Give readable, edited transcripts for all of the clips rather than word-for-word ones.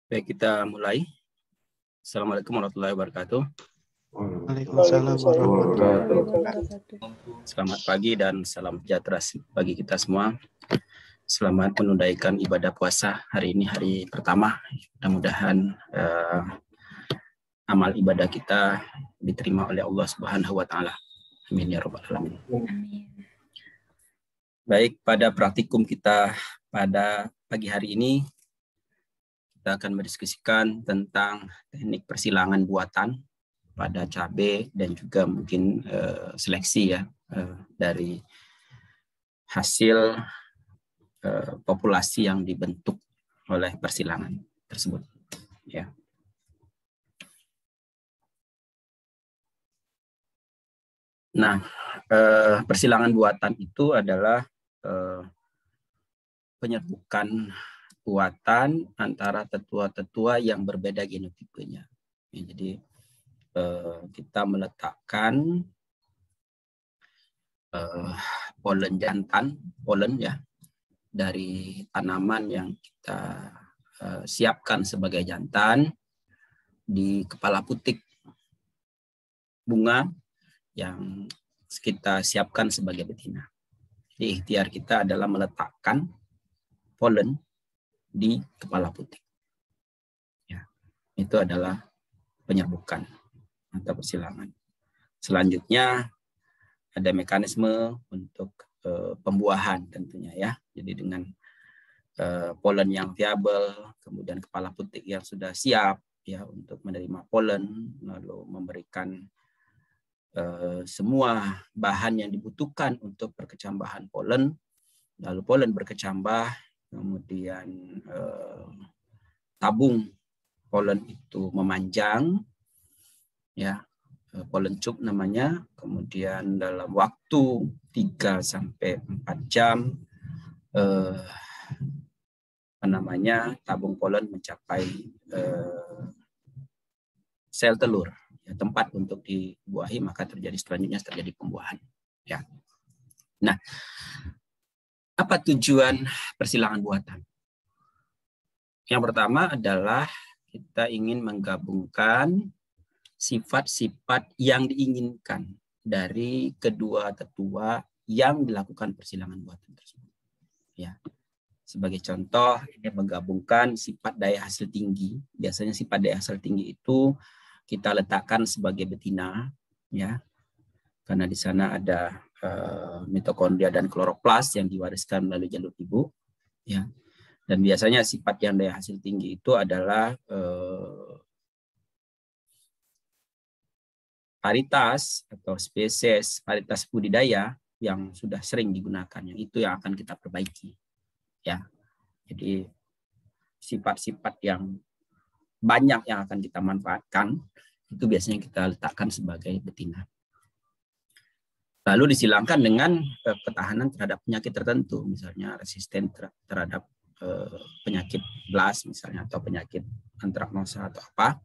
Baik, kita mulai. Assalamualaikum warahmatullahi wabarakatuh. Waalaikumsalam warahmatullahi wabarakatuh. Selamat pagi dan salam sejahtera bagi kita semua. Selamat menunaikan ibadah puasa hari ini, hari pertama. Mudah-mudahan amal ibadah kita diterima oleh Allah Subhanahu wa Ta'ala. Amin ya rabbal alamin. Baik, pada praktikum kita pada pagi hari ini kita akan mendiskusikan tentang teknik persilangan buatan pada cabai dan juga mungkin seleksi ya dari hasil populasi yang dibentuk oleh persilangan tersebut ya. Nah, persilangan buatan itu adalah penyerbukan buatan antara tetua-tetua yang berbeda genotipenya. Ya, jadi kita meletakkan polen jantan, polen ya dari tanaman yang kita siapkan sebagai jantan di kepala putik bunga yang kita siapkan sebagai betina. Jadi ikhtiar kita adalah meletakkan polen di kepala putik. Ya, itu adalah penyerbukan atau persilangan. Selanjutnya ada mekanisme untuk pembuahan tentunya ya. Jadi dengan polen yang viabel, kemudian kepala putik yang sudah siap ya untuk menerima polen, lalu memberikan semua bahan yang dibutuhkan untuk perkecambahan polen, lalu polen berkecambah, kemudian tabung polen itu memanjang, ya polen cup namanya, kemudian dalam waktu 3-4 jam tabung polen mencapai sel telur, ya, tempat untuk dibuahi, maka selanjutnya terjadi pembuahan. Ya. Nah, apa tujuan persilangan buatan? Yang pertama adalah kita ingin menggabungkan sifat-sifat yang diinginkan dari kedua tetua yang dilakukan persilangan buatan tersebut. Ya. Sebagai contoh, ini menggabungkan sifat daya hasil tinggi. Biasanya sifat daya hasil tinggi itu kita letakkan sebagai betina, ya, karena di sana ada mitokondria dan kloroplas yang diwariskan melalui jalur ibu, ya. Dan biasanya sifat yang daya hasil tinggi itu adalah varietas atau spesies varietas budidaya yang sudah sering digunakan, yang itu yang akan kita perbaiki, ya. Jadi sifat-sifat yang banyak yang akan kita manfaatkan itu biasanya kita letakkan sebagai betina. Lalu disilangkan dengan ketahanan terhadap penyakit tertentu, misalnya resisten terhadap penyakit BLAS misalnya, atau penyakit antraknosa atau apa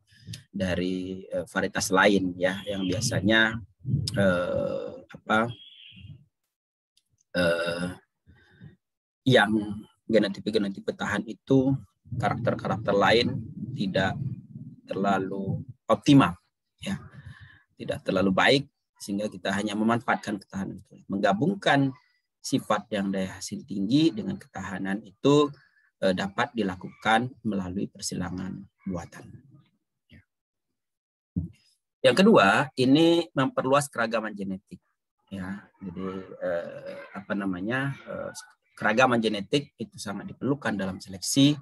dari varietas lain ya, yang biasanya yang genotipe tahan itu karakter-karakter lain tidak terlalu optimal, ya, tidak terlalu baik, sehingga kita hanya memanfaatkan ketahanan itu. Menggabungkan sifat yang daya hasil tinggi dengan ketahanan itu dapat dilakukan melalui persilangan buatan. Yang kedua, ini memperluas keragaman genetik. Ya, jadi keragaman genetik itu sangat diperlukan dalam seleksi,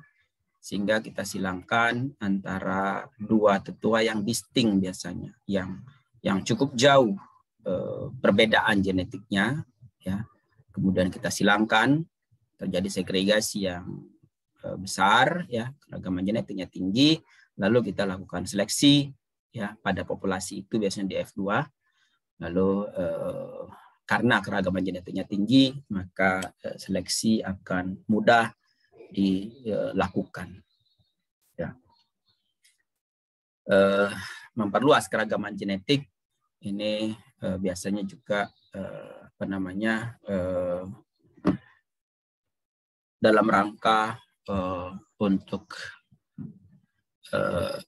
sehingga kita silangkan antara dua tetua yang distinct biasanya, yang cukup jauh perbedaan genetiknya, ya. Kemudian kita silangkan, terjadi segregasi yang besar, ya, keragaman genetiknya tinggi, lalu kita lakukan seleksi, ya, pada populasi itu biasanya di F2. Lalu karena keragaman genetiknya tinggi, maka seleksi akan mudah dilakukan. Ya. Memperluas keragaman genetik ini biasanya juga dalam rangka untuk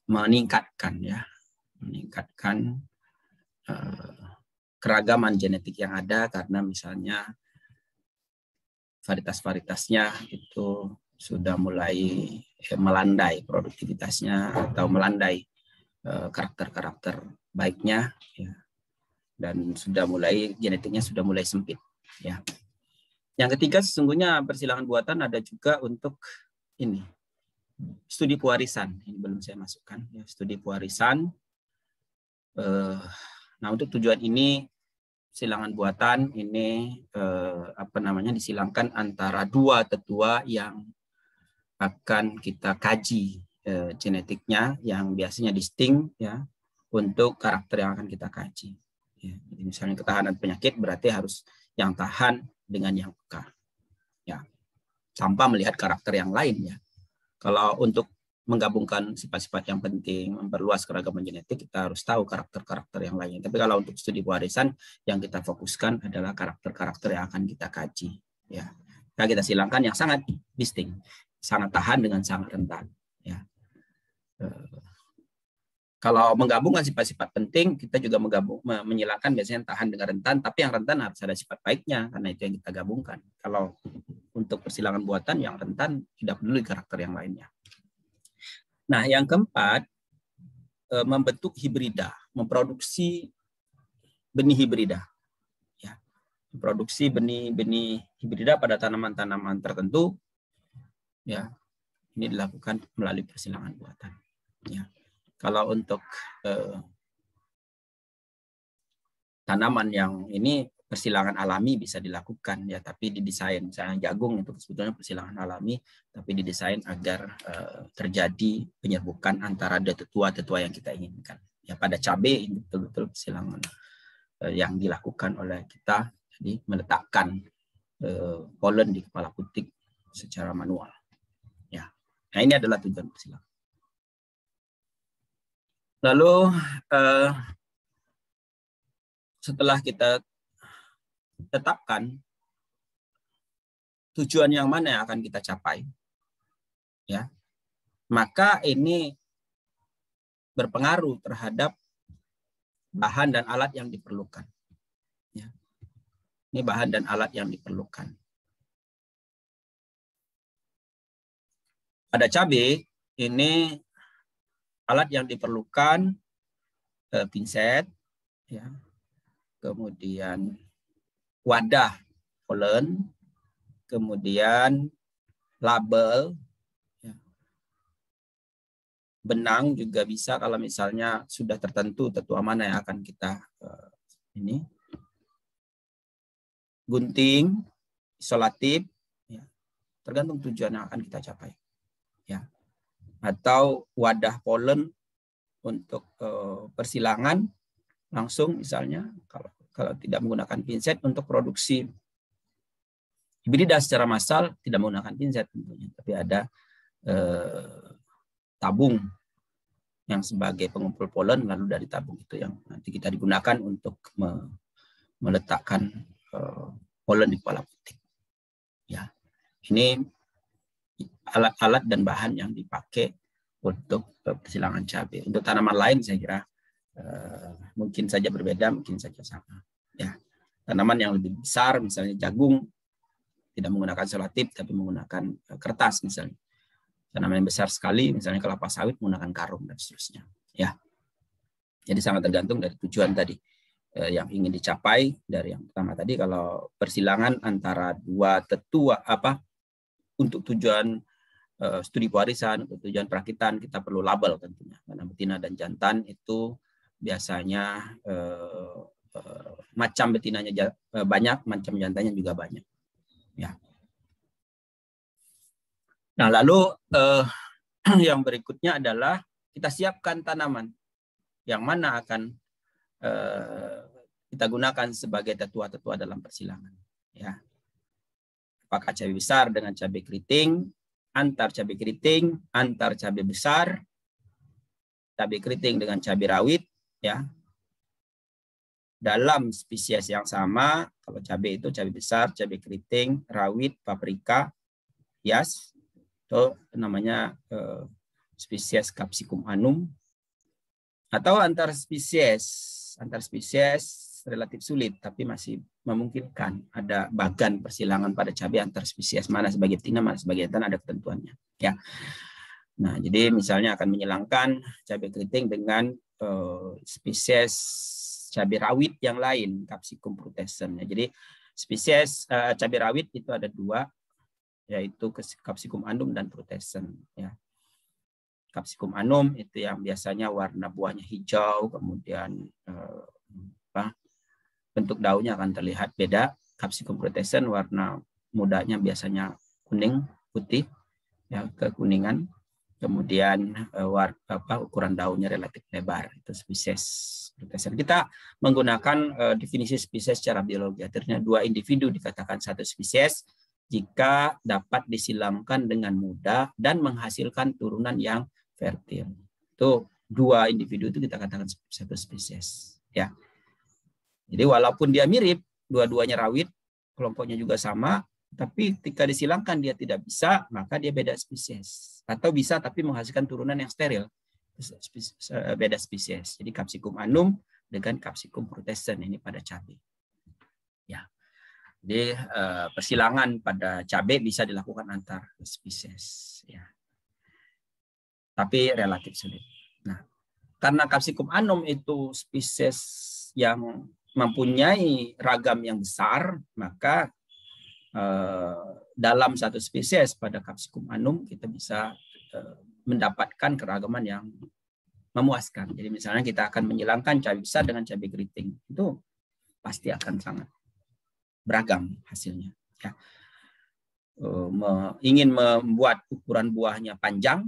meningkatkan keragaman genetik yang ada, karena misalnya varietas-varietasnya itu sudah mulai melandai produktivitasnya atau melandai karakter-karakter baiknya, ya, dan sudah mulai genetiknya sudah mulai sempit, ya. Yang ketiga, sesungguhnya persilangan buatan ada juga untuk ini, studi pewarisan. Ini belum saya masukkan, ya, studi pewarisan. Nah, untuk tujuan ini silangan buatan ini disilangkan antara dua tetua yang akan kita kaji genetiknya, yang biasanya distinct, ya, untuk karakter yang akan kita kaji. Ya, jadi misalnya ketahanan penyakit berarti harus yang tahan dengan yang peka, ya, tanpa melihat karakter yang lain, ya. Kalau untuk menggabungkan sifat-sifat yang penting, memperluas keragaman genetik, kita harus tahu karakter-karakter yang lainnya. Tapi kalau untuk studi pewarisan, yang kita fokuskan adalah karakter-karakter yang akan kita kaji, ya. Nah, kita silangkan yang sangat distinct, sangat tahan dengan sangat rentan, ya. Kalau menggabungkan sifat-sifat penting, kita juga menyilangkan biasanya tahan dengan rentan, tapi yang rentan harus ada sifat baiknya, karena itu yang kita gabungkan. Kalau untuk persilangan buatan, yang rentan tidak peduli karakter yang lainnya. Nah, yang keempat, membentuk hibrida, memproduksi benih hibrida. Ya, memproduksi benih-benih hibrida pada tanaman-tanaman tertentu. Ya, ini dilakukan melalui persilangan buatan. Ya. Kalau untuk tanaman yang ini persilangan alami bisa dilakukan, ya, tapi didesain. Misalnya jagung itu sebetulnya persilangan alami, tapi didesain agar terjadi penyerbukan antara tetua-tetua yang kita inginkan. Ya, pada cabai ini betul-betul persilangan yang dilakukan oleh kita, jadi meletakkan polen di kepala putik secara manual. Ya, nah ini adalah tujuan persilangan. Lalu setelah kita tetapkan tujuan yang mana yang akan kita capai, ya, maka ini berpengaruh terhadap bahan dan alat yang diperlukan. Ya. Ini bahan dan alat yang diperlukan. Pada cabai ini alat yang diperlukan pinset, ya, kemudian wadah polen, kemudian label, ya. Benang juga bisa kalau misalnya sudah tertentu tetua mana yang akan kita ini, gunting, isolatif, ya, tergantung tujuan yang akan kita capai, ya. Atau wadah polen untuk persilangan langsung, misalnya kalau tidak menggunakan pinset untuk produksi hibrida secara massal, tidak menggunakan pinset tentunya, tapi ada tabung yang sebagai pengumpul polen, lalu dari tabung itu yang nanti kita digunakan untuk meletakkan polen di kepala putik. Ya, ini alat-alat dan bahan yang dipakai untuk persilangan cabai. Untuk tanaman lain saya kira mungkin saja berbeda, mungkin saja sama. Ya, tanaman yang lebih besar, misalnya jagung, tidak menggunakan solatif tapi menggunakan kertas misalnya. Tanaman yang besar sekali, misalnya kelapa sawit, menggunakan karung dan seterusnya. Ya, jadi sangat tergantung dari tujuan tadi yang ingin dicapai. Dari yang pertama tadi, kalau persilangan antara dua tetua untuk tujuan studi pewarisan, untuk tujuan perakitan, kita perlu label tentunya, karena betina dan jantan itu biasanya macam betinanya banyak, macam jantannya juga banyak. Ya. Nah, lalu yang berikutnya adalah kita siapkan tanaman yang mana akan kita gunakan sebagai tetua-tetua dalam persilangan. Ya. Apakah cabai besar dengan cabai keriting, antar cabai keriting, antar cabai besar, cabai keriting dengan cabai rawit, ya. Dalam spesies yang sama, kalau cabai itu cabai besar, cabai keriting, rawit, paprika, hias, itu namanya spesies Capsicum annum, atau antar spesies relatif sulit, tapi masih memungkinkan ada bagan persilangan pada cabai antar spesies, mana sebagai betina, mana sebagai jantan, ada ketentuannya. Ya. Nah, jadi misalnya akan menyilangkan cabai keriting dengan spesies cabai rawit yang lain, Capsicum frutescens. Jadi spesies cabai rawit itu ada 2, yaitu Capsicum annum dan frutescens. Ya. Capsicum annum itu yang biasanya warna buahnya hijau, kemudian bentuk daunnya akan terlihat beda. Capsicum frutescens warna mudanya biasanya kuning, putih, ya, kekuningan. Kemudian ukuran daunnya relatif lebar. Itu spesies frutescens. Kita menggunakan definisi spesies secara biologi. Artinya 2 individu dikatakan satu spesies jika dapat disilangkan dengan mudah dan menghasilkan turunan yang fertil. Itu 2 individu itu kita katakan satu spesies. Ya. Jadi walaupun dia mirip, dua-duanya rawit, kelompoknya juga sama, tapi ketika disilangkan dia tidak bisa, maka dia beda spesies. Atau bisa tapi menghasilkan turunan yang steril, beda spesies. Jadi Capsicum annum dengan Capsicum frutescens ini pada cabai. Ya. Jadi persilangan pada cabai bisa dilakukan antar spesies. Ya. Tapi relatif sulit. Nah, karena Capsicum annum itu spesies yang mempunyai ragam yang besar, maka dalam satu spesies pada Capsicum annum kita bisa mendapatkan keragaman yang memuaskan. Jadi misalnya kita akan menyilangkan cabai besar dengan cabai keriting, itu pasti akan sangat beragam hasilnya. Ya. Ingin membuat ukuran buahnya panjang,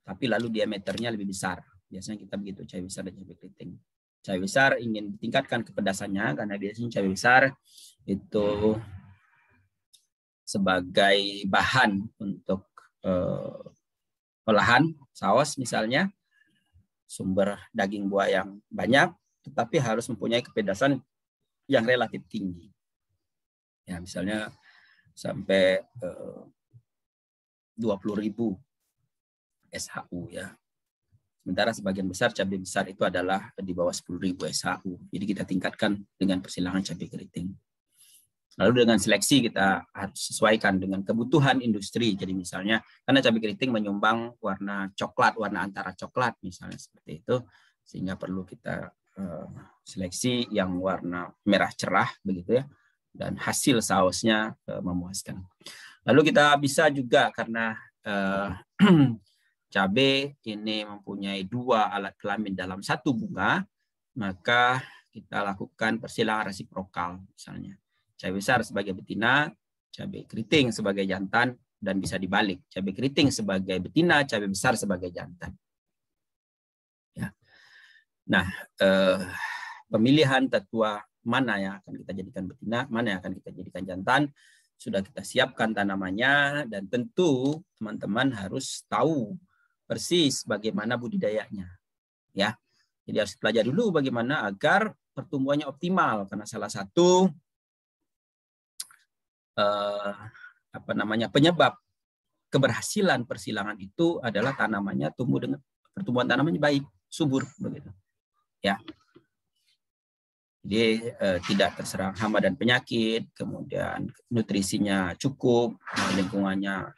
tapi lalu diameternya lebih besar. Biasanya kita begitu cabai besar dan cabai keriting. Cabai besar ingin ditingkatkan kepedasannya, karena biasanya cabai besar itu sebagai bahan untuk olahan saus misalnya, sumber daging buah yang banyak, tetapi harus mempunyai kepedasan yang relatif tinggi. Ya, misalnya sampai 20.000 SHU ya. Sementara sebagian besar cabai besar itu adalah di bawah 10.000 SHU. Jadi kita tingkatkan dengan persilangan cabai keriting. Lalu dengan seleksi kita harus sesuaikan dengan kebutuhan industri. Jadi misalnya karena cabai keriting menyumbang warna coklat, warna antara coklat misalnya seperti itu, sehingga perlu kita seleksi yang warna merah cerah begitu ya, dan hasil sausnya memuaskan. Lalu kita bisa juga karena cabai ini mempunyai 2 alat kelamin dalam satu bunga, maka kita lakukan persilangan resiprokal misalnya. Cabai besar sebagai betina, cabai keriting sebagai jantan, dan bisa dibalik. Cabai keriting sebagai betina, cabai besar sebagai jantan. Ya. Nah, pemilihan tetua mana yang akan kita jadikan betina, mana yang akan kita jadikan jantan, sudah kita siapkan tanamannya, dan tentu teman-teman harus tahu persis bagaimana budidayanya. Ya. Jadi harus pelajari dulu bagaimana agar pertumbuhannya optimal, karena salah satu penyebab keberhasilan persilangan itu adalah tanamannya tumbuh dengan pertumbuhan tanamannya baik, subur begitu. Ya. Jadi tidak terserang hama dan penyakit, kemudian nutrisinya cukup, lingkungannya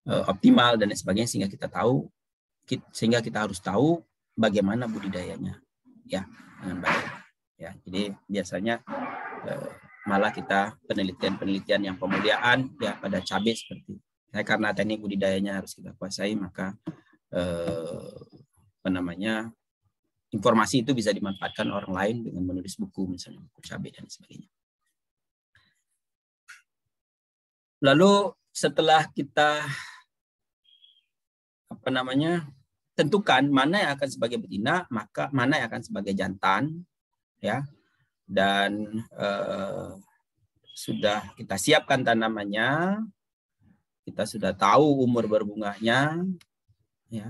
optimal dan sebagainya, sehingga kita harus tahu bagaimana budidayanya ya dengan baik. Ya, jadi biasanya malah kita penelitian yang pemuliaan ya pada cabai seperti karena teknik budidayanya harus kita kuasai, maka informasi itu bisa dimanfaatkan orang lain dengan menulis buku misalnya buku cabai dan sebagainya. Lalu setelah kita tentukan mana yang akan sebagai betina, maka mana yang akan sebagai jantan ya. Dan sudah kita siapkan tanamannya, kita sudah tahu umur berbunganya, ya,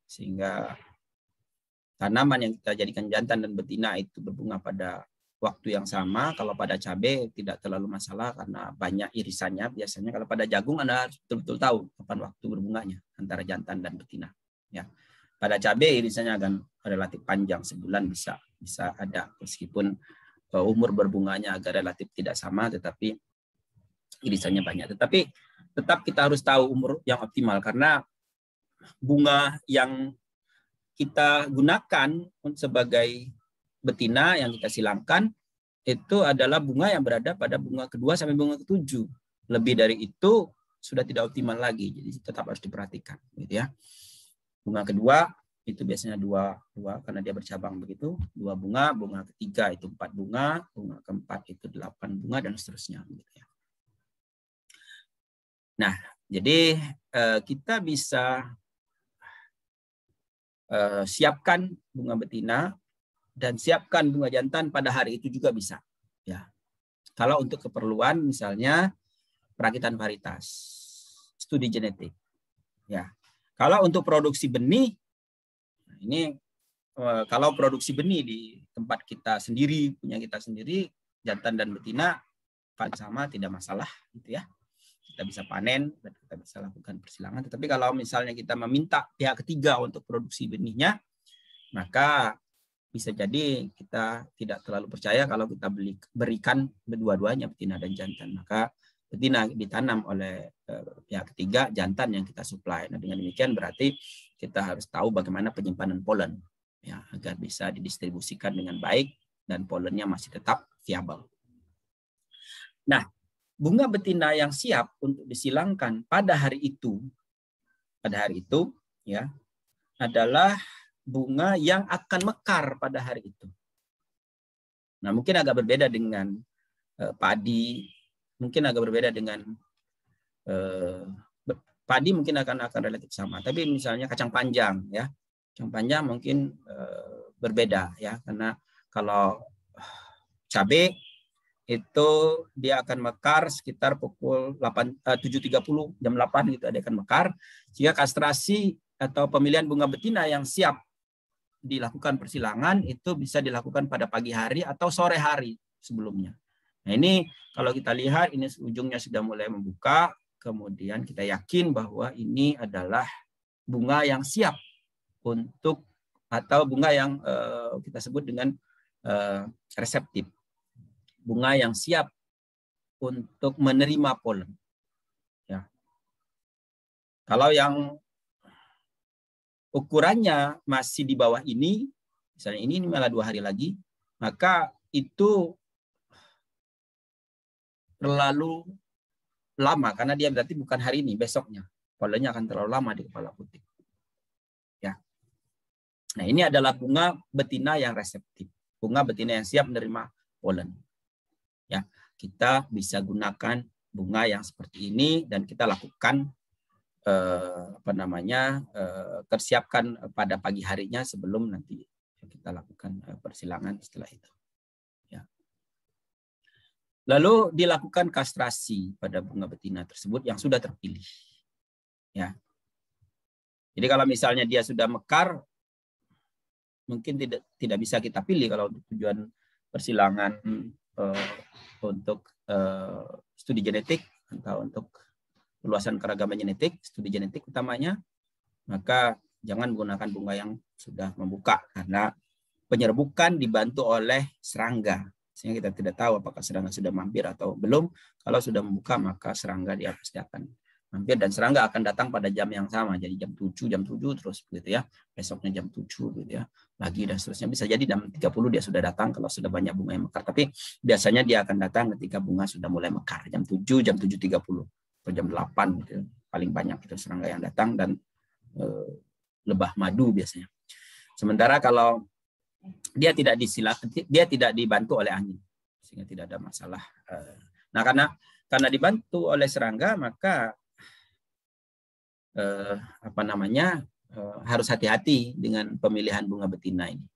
sehingga tanaman yang kita jadikan jantan dan betina itu berbunga pada waktu yang sama. Kalau pada cabai tidak terlalu masalah karena banyak irisannya. Biasanya kalau pada jagung Anda harus betul-betul tahu kapan waktu berbunganya antara jantan dan betina. Ya. Pada cabai irisannya akan relatif panjang, sebulan bisa ada, meskipun umur berbunganya agak relatif tidak sama, tetapi irisannya banyak. Tetapi tetap kita harus tahu umur yang optimal, karena bunga yang kita gunakan sebagai betina yang kita silangkan itu adalah bunga yang berada pada bunga kedua sampai bunga ketujuh. Lebih dari itu sudah tidak optimal lagi, jadi tetap harus diperhatikan, gitu ya. Bunga kedua itu biasanya dua karena dia bercabang begitu, 2 bunga, bunga ketiga itu 4 bunga, bunga keempat itu 8 bunga dan seterusnya, gitu ya. Nah, jadi kita bisa siapkan bunga betina dan siapkan bunga jantan pada hari itu juga bisa, ya. Kalau untuk keperluan misalnya perakitan varietas, studi genetik, ya. Kalau untuk produksi benih, ini kalau produksi benih di tempat kita sendiri, punya kita sendiri, jantan dan betina sama tidak masalah, gitu ya. Kita bisa panen dan kita bisa lakukan persilangan. Tetapi kalau misalnya kita meminta pihak ketiga untuk produksi benihnya, maka bisa jadi kita tidak terlalu percaya kalau kita berikan dua-duanya, betina dan jantan. Maka betina ditanam oleh pihak ketiga, jantan yang kita suplai. Nah, dengan demikian berarti kita harus tahu bagaimana penyimpanan polen, ya, agar bisa didistribusikan dengan baik dan polennya masih tetap viabel. Nah, bunga betina yang siap untuk disilangkan pada hari itu ya, adalah bunga yang akan mekar pada hari itu. Nah, mungkin agak berbeda dengan padi, mungkin agak berbeda dengan padi, mungkin akan relatif sama. Tapi misalnya kacang panjang, ya, kacang panjang mungkin berbeda, ya, karena kalau cabai itu dia akan mekar sekitar pukul 7.30, jam 8 gitu dia akan mekar. Jika kastrasi atau pemilihan bunga betina yang siap dilakukan persilangan itu bisa dilakukan pada pagi hari atau sore hari sebelumnya. Nah, ini kalau kita lihat ini ujungnya sudah mulai membuka, kemudian kita yakin bahwa ini adalah bunga yang siap untuk, atau bunga yang kita sebut dengan reseptif. Bunga yang siap untuk menerima polen. Ya. Kalau yang ukurannya masih di bawah ini, misalnya ini malah 2 hari lagi, maka itu terlalu lama karena dia berarti bukan hari ini, besoknya. Polennya akan terlalu lama di kepala putih. Ya. Nah, ini adalah bunga betina yang reseptif. Bunga betina yang siap menerima polen. Ya, kita bisa gunakan bunga yang seperti ini dan kita lakukan tersiapkan pada pagi harinya sebelum nanti kita lakukan persilangan setelah itu. Ya. Lalu dilakukan kastrasi pada bunga betina tersebut yang sudah terpilih. Ya. Jadi kalau misalnya dia sudah mekar, mungkin tidak bisa kita pilih kalau untuk tujuan persilangan untuk studi genetik atau untuk perluasan keragaman genetik, studi genetik utamanya, maka jangan menggunakan bunga yang sudah membuka karena penyerbukan dibantu oleh serangga. Sehingga kita tidak tahu apakah serangga sudah mampir atau belum. Kalau sudah membuka maka serangga dia pasti akan mampir dan serangga akan datang pada jam yang sama. Jadi jam 7 terus begitu ya. Besoknya jam 7 gitu ya. Lagi dan seterusnya. Bisa jadi jam 30 dia sudah datang kalau sudah banyak bunga yang mekar. Tapi biasanya dia akan datang ketika bunga sudah mulai mekar. Jam 7, jam 7.30 atau jam 8 gitu. Paling banyak itu serangga yang datang dan lebah madu biasanya. Sementara kalau dia tidak dibantu oleh angin sehingga tidak ada masalah. Nah, karena dibantu oleh serangga maka harus hati-hati dengan pemilihan bunga betina ini.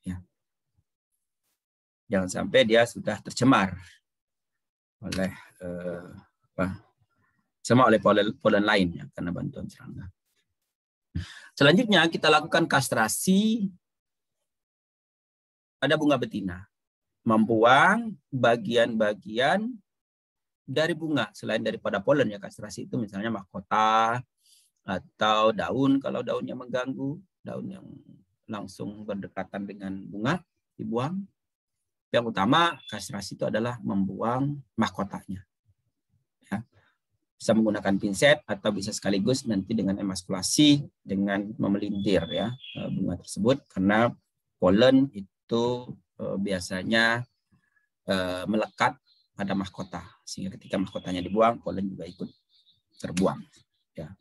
Ya. Jangan sampai dia sudah tercemar oleh polen lain ya, karena bantuan serangga. Selanjutnya kita lakukan kastrasi pada bunga betina. membuang bagian-bagian dari bunga selain daripada polen ya. Kastrasi itu misalnya mahkota atau daun, kalau daunnya mengganggu, daun yang langsung berdekatan dengan bunga dibuang. Yang utama kastrasi itu adalah membuang mahkotanya. Ya. Bisa menggunakan pinset atau bisa sekaligus nanti dengan emaskulasi dengan memelintir ya bunga tersebut, karena polen itu biasanya melekat pada mahkota, sehingga ketika mahkotanya dibuang, polen juga ikut terbuang. Ya.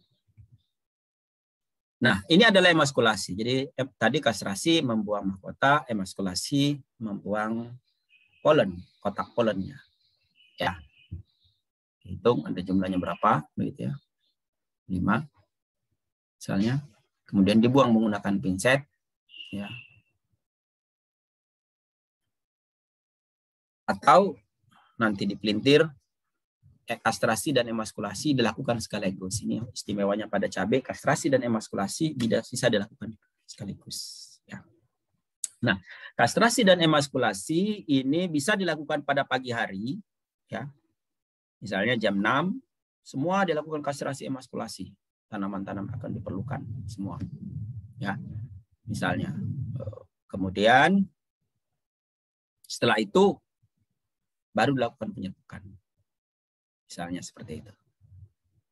Nah, ini adalah emaskulasi. Jadi tadi kastrasi membuang mahkota, emaskulasi membuang polen, kotak polennya. Ya. Hitung ada jumlahnya berapa, begitu ya. 5 misalnya. Kemudian dibuang menggunakan pinset, ya. Atau nanti dipelintir. Kastrasi dan emaskulasi dilakukan sekaligus. Ini istimewanya pada cabai, kastrasi dan emaskulasi bisa dilakukan sekaligus. Ya. Nah, kastrasi dan emaskulasi ini bisa dilakukan pada pagi hari, ya. Misalnya jam 6, semua dilakukan kastrasi emaskulasi. Tanaman-tanaman akan diperlukan semua, ya. Misalnya, kemudian setelah itu baru dilakukan penyetukan. Misalnya seperti itu.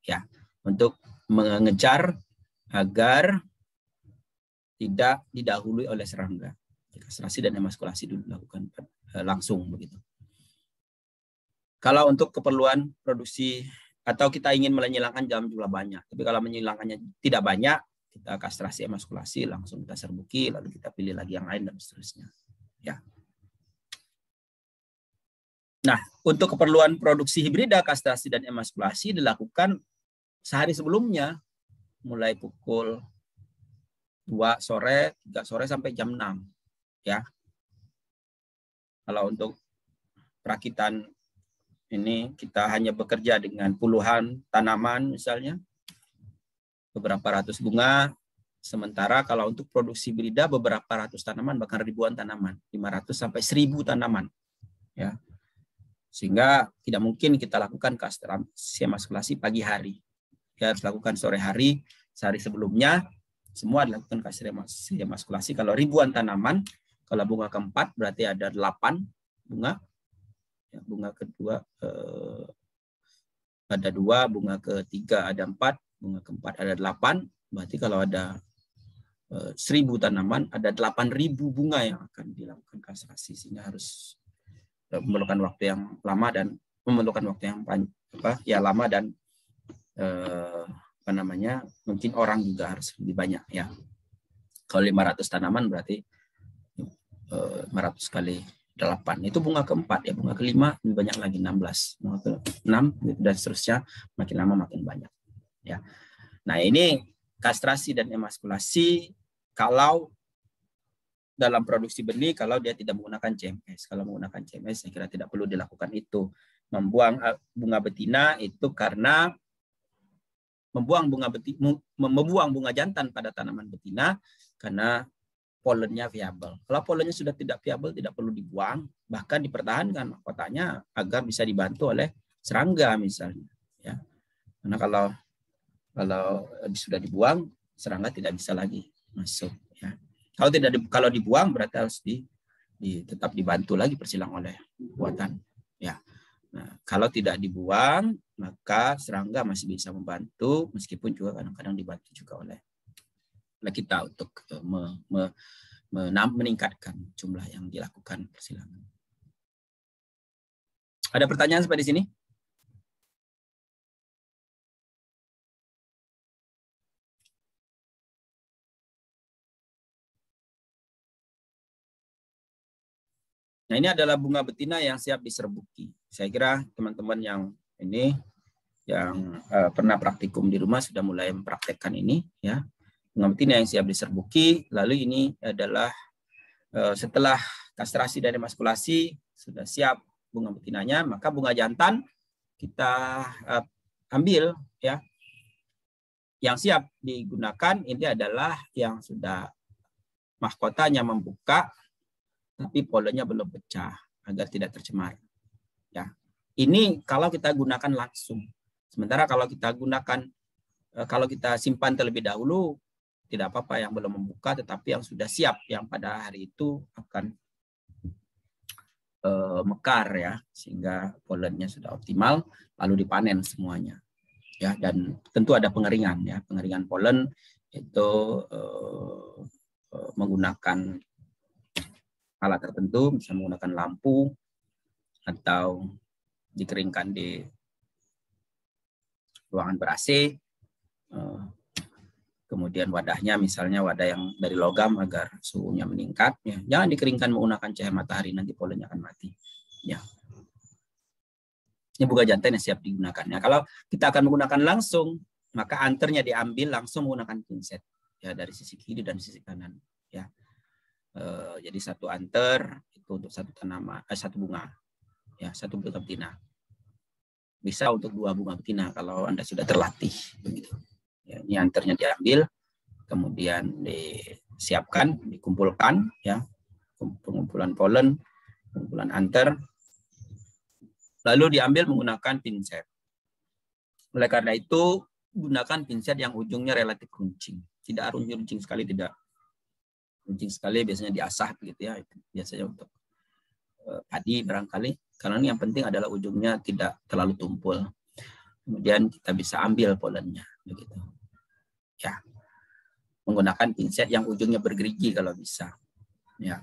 Ya, untuk mengejar agar tidak didahului oleh serangga. Kastrasi dan emaskulasi dilakukan langsung begitu. Kalau untuk keperluan produksi atau kita ingin menghilangkan dalam jumlah banyak, tapi kalau menghilangkannya tidak banyak, kita kastrasi emaskulasi langsung kita serbuki, lalu kita pilih lagi yang lain dan seterusnya. Ya. Nah, untuk keperluan produksi hibrida, kastrasi dan emaskulasi dilakukan sehari sebelumnya, mulai pukul 2 sore, 3 sore sampai jam 6. Ya. Kalau untuk perakitan ini kita hanya bekerja dengan puluhan tanaman misalnya, beberapa ratus bunga, sementara kalau untuk produksi hibrida beberapa ratus tanaman, bahkan ribuan tanaman, 500 sampai 1000 tanaman. Ya. Sehingga tidak mungkin kita lakukan kastrasi emaskulasi pagi hari. Kita harus lakukan sore hari, sehari sebelumnya, semua dilakukan kastrasi emaskulasi. Kalau ribuan tanaman, kalau bunga keempat berarti ada 8 bunga. Ya, bunga kedua ada 2, bunga ketiga ada 4, bunga keempat ada 8. Berarti kalau ada 1000 tanaman, ada 8.000 bunga yang akan dilakukan kastrasi. Sehingga harus memerlukan waktu yang lama dan lama dan mungkin orang juga harus lebih banyak ya. Kalau 500 tanaman berarti 500 kali 8 itu bunga keempat ya, bunga kelima lebih banyak lagi 16, bunga ke-6 dan seterusnya, makin lama makin banyak ya. Nah, ini kastrasi dan emaskulasi kalau dalam produksi benih, kalau dia tidak menggunakan CMS. Kalau menggunakan CMS, saya kira tidak perlu dilakukan itu. Membuang bunga betina itu karena membuang bunga jantan pada tanaman betina karena polennya viabel. Kalau polennya sudah tidak viabel, tidak perlu dibuang, bahkan dipertahankan mahkotanya agar bisa dibantu oleh serangga misalnya. Ya. Karena kalau sudah dibuang, serangga tidak bisa lagi masuk. Ya. Kalau dibuang berarti harus tetap dibantu lagi persilang oleh buatan. Ya. Nah, kalau tidak dibuang, maka serangga masih bisa membantu, meskipun juga kadang-kadang dibantu juga oleh kita untuk meningkatkan jumlah yang dilakukan persilangan. Ada pertanyaan sampai di sini? Nah, ini adalah bunga betina yang siap diserbuki. Saya kira teman-teman yang pernah praktikum di rumah sudah mulai mempraktekkan ini, ya. Bunga betina yang siap diserbuki. Lalu ini adalah setelah kastrasi dan emaskulasi sudah siap bunga betinanya, maka bunga jantan kita ambil, ya. Yang siap digunakan ini adalah yang sudah mahkotanya membuka, tapi polennya belum pecah. agar tidak tercemar. Ya, ini kalau kita gunakan langsung. Sementara kalau kita simpan terlebih dahulu, tidak apa-apa yang belum membuka, tetapi yang sudah siap, yang pada hari itu akan mekar ya, sehingga polennya sudah optimal, lalu dipanen semuanya. Ya, dan tentu ada pengeringan ya, pengeringan polen itu menggunakan alat tertentu, bisa menggunakan lampu atau dikeringkan di ruangan ber-AC. Kemudian wadahnya misalnya wadah yang dari logam agar suhunya meningkat. Ya. Jangan dikeringkan menggunakan cahaya matahari, nanti polennya akan mati. Ya. Ini buka jantan yang siap digunakan. Ya, kalau kita akan menggunakan langsung, maka anternya diambil langsung menggunakan pinset. Ya, dari sisi kiri dan sisi kanan. Ya. Jadi satu anter itu untuk satu tanaman, satu bunga. Ya, satu bunga betina. Bisa untuk 2 bunga betina kalau Anda sudah terlatih. Begitu. Ya, ini anternya diambil, kemudian disiapkan, dikumpulkan, ya, pengumpulan polen, pengumpulan anter, lalu diambil menggunakan pinset. Oleh karena itu, gunakan pinset yang ujungnya relatif runcing. Tidak runcing sekali, tidak runcing sekali, biasanya diasah, gitu ya. Itu biasanya untuk padi barangkali. Karena ini yang penting adalah ujungnya tidak terlalu tumpul. Kemudian kita bisa ambil polennya, begitu. Ya, menggunakan pinset yang ujungnya bergerigi kalau bisa, ya,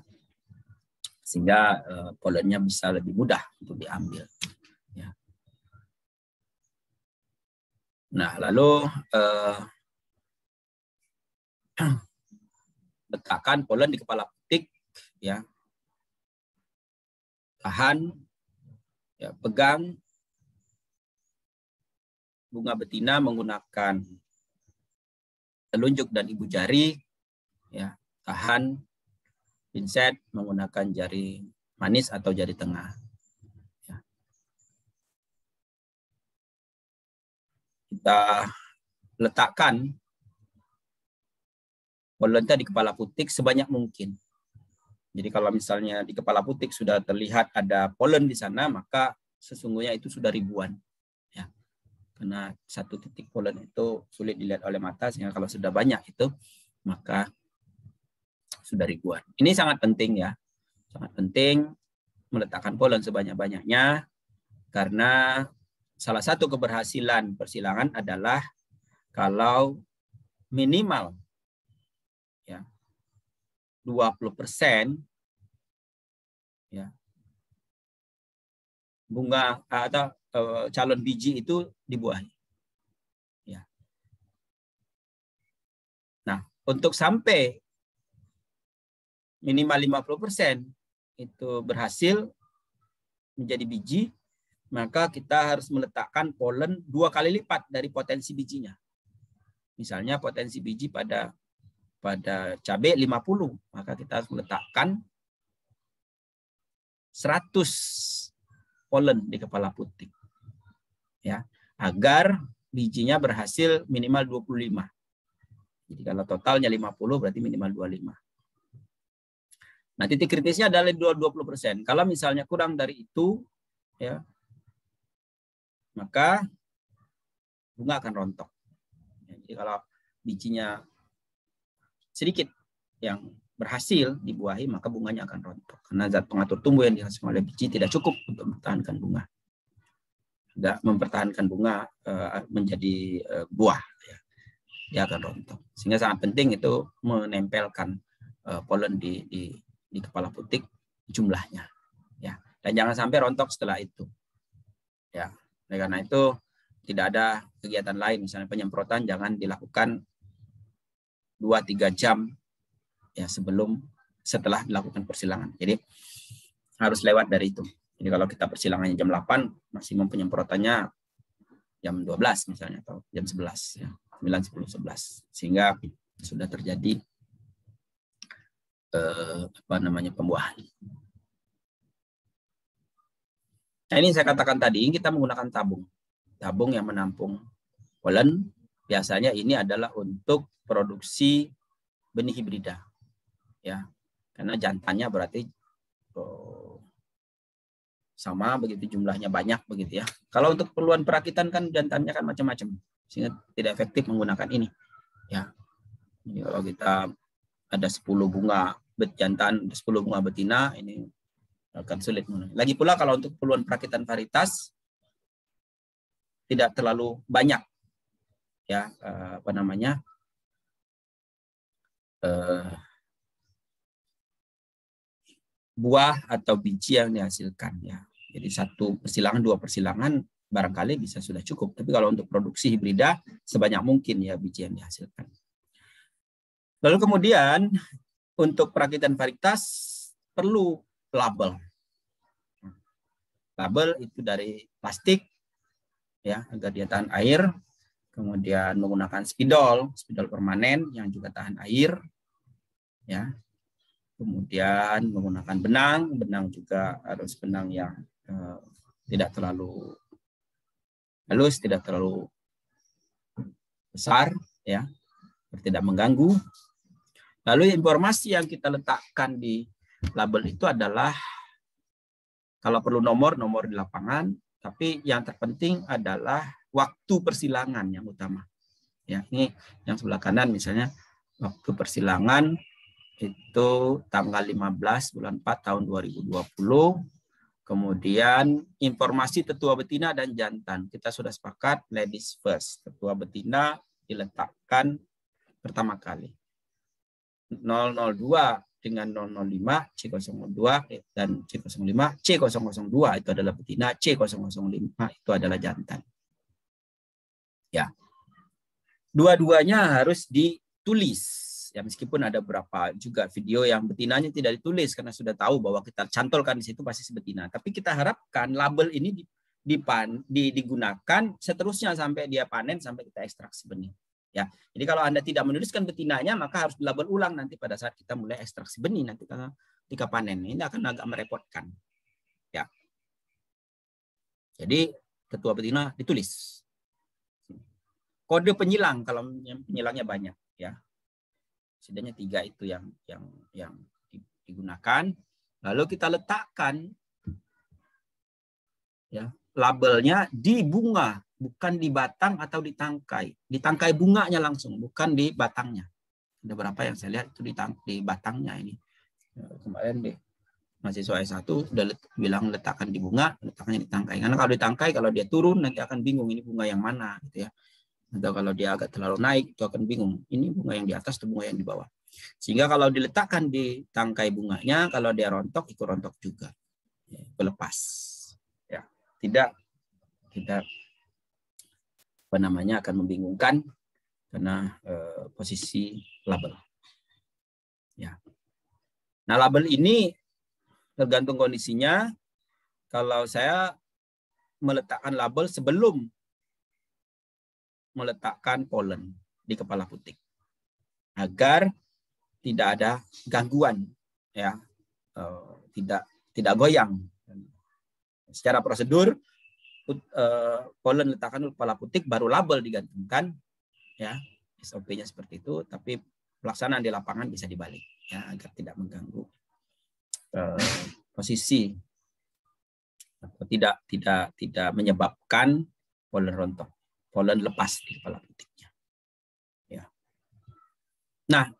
sehingga polennya bisa lebih mudah untuk diambil. Ya. Nah, lalu letakkan polen di kepala putik, ya, tahan, ya, pegang bunga betina menggunakan telunjuk dan ibu jari, ya, tahan pinset menggunakan jari manis atau jari tengah. Ya. Kita letakkan polennya di kepala putik sebanyak mungkin. Jadi kalau misalnya di kepala putik sudah terlihat ada polen di sana, maka sesungguhnya itu sudah ribuan. Ya. Karena satu titik polen itu sulit dilihat oleh mata, sehingga kalau sudah banyak itu, maka sudah ribuan. Ini sangat penting ya. Sangat penting meletakkan polen sebanyak-banyaknya, karena salah satu keberhasilan persilangan adalah kalau minimal ya 20% ya bunga atau calon biji itu dibuahi. Ya. Nah, untuk sampai minimal 50% itu berhasil menjadi biji, maka kita harus meletakkan polen 2 kali lipat dari potensi bijinya. Misalnya potensi biji pada cabai 50, maka kita harus meletakkan 100 polen di kepala putik. Ya, agar bijinya berhasil minimal 25. Jadi kalau totalnya 50 berarti minimal 25. Nah, titik kritisnya adalah 20%. Kalau misalnya kurang dari itu, ya, maka bunga akan rontok. Jadi kalau bijinya sedikit yang berhasil dibuahi, maka bunganya akan rontok. Karena zat pengatur tumbuh yang dihasilkan oleh biji tidak cukup untuk mempertahankan bunga. Tidak mempertahankan bunga menjadi buah. Ya. Dia akan rontok. Sehingga sangat penting itu menempelkan polen di kepala putik jumlahnya. Ya. Dan jangan sampai rontok setelah itu. Ya. Karena itu tidak ada kegiatan lain, misalnya penyemprotan jangan dilakukan 2-3 jam ya setelah dilakukan persilangan. Jadi harus lewat dari itu. Jadi kalau kita persilangannya jam 8, maksimum penyemprotannya jam 12 misalnya atau jam 11 ya. 9, 10, 11 sehingga sudah terjadi pembuahan. Nah, ini saya katakan tadi kita menggunakan tabung. Tabung yang menampung polen biasanya ini adalah untuk produksi benih hibrida. Ya. Karena jantannya berarti sama begitu, jumlahnya banyak begitu ya. Kalau untuk keperluan perakitan kan jantannya kan macam-macam, sehingga tidak efektif menggunakan ini ya. Jadi kalau kita ada 10 bunga jantan, 10 bunga betina, ini akan sulit. Lagi pula kalau untuk keperluan perakitan varietas tidak terlalu banyak ya, buah atau biji yang dihasilkan ya. Jadi 1 persilangan, 2 persilangan barangkali bisa sudah cukup. Tapi kalau untuk produksi hibrida sebanyak mungkin ya biji yang dihasilkan. Lalu kemudian untuk perakitan varietas perlu label. Label itu dari plastik ya, agar dia tahan air. Kemudian menggunakan spidol permanen yang juga tahan air ya. Kemudian menggunakan benang juga harus benang yang tidak terlalu halus, tidak terlalu besar ya, tidak mengganggu. Lalu informasi yang kita letakkan di label itu adalah kalau perlu nomor di lapangan, tapi yang terpenting adalah waktu persilangan yang utama. Ya, ini yang sebelah kanan misalnya waktu persilangan itu tanggal 15 bulan 4 tahun 2020. Kemudian informasi tetua betina dan jantan. Kita sudah sepakat ladies first. Tetua betina diletakkan pertama kali. 002 dengan 005, C002 dan C05, C002 itu adalah betina, C005 itu adalah jantan. Ya. Dua-duanya harus ditulis. Ya, meskipun ada beberapa juga video yang betinanya tidak ditulis karena sudah tahu bahwa kita cantolkan di situ pasti betina. Tapi kita harapkan label ini digunakan seterusnya sampai dia panen, sampai kita ekstraksi benih. Ya, jadi kalau Anda tidak menuliskan betinanya, maka harus dilabel ulang nanti pada saat kita mulai ekstraksi benih nanti ketika panen. Ini akan agak merepotkan. Ya. Jadi tetua betina ditulis. Kode penyilang kalau penyilangnya banyak, ya. Setidaknya 3 itu yang digunakan. Lalu kita letakkan ya labelnya di bunga, bukan di batang atau di tangkai. Di tangkai bunganya langsung, bukan di batangnya. Ada berapa yang saya lihat itu di batangnya ini. Kemarin deh mahasiswa S1 udah bilang letakkan di bunga, letakkannya di tangkai. Karena kalau di tangkai, kalau dia turun nanti akan bingung ini bunga yang mana gitu ya. Atau kalau dia agak terlalu naik itu akan bingung. Ini bunga yang di atas atau bunga yang di bawah. Sehingga kalau diletakkan di tangkai bunganya, kalau dia rontok ikut rontok juga. Ya, lepas. Ya, tidak akan membingungkan karena posisi label. Ya. Nah, label ini tergantung kondisinya. Kalau saya meletakkan label sebelum meletakkan polen di kepala putik agar tidak ada gangguan, ya, tidak goyang. Secara prosedur polen letakkan di kepala putik baru label digantungkan, ya, SOP-nya seperti itu. Tapi pelaksanaan di lapangan bisa dibalik, ya, agar tidak mengganggu posisi atau tidak menyebabkan polen rontok, polen lepas di kepala putiknya. Ya. Nah,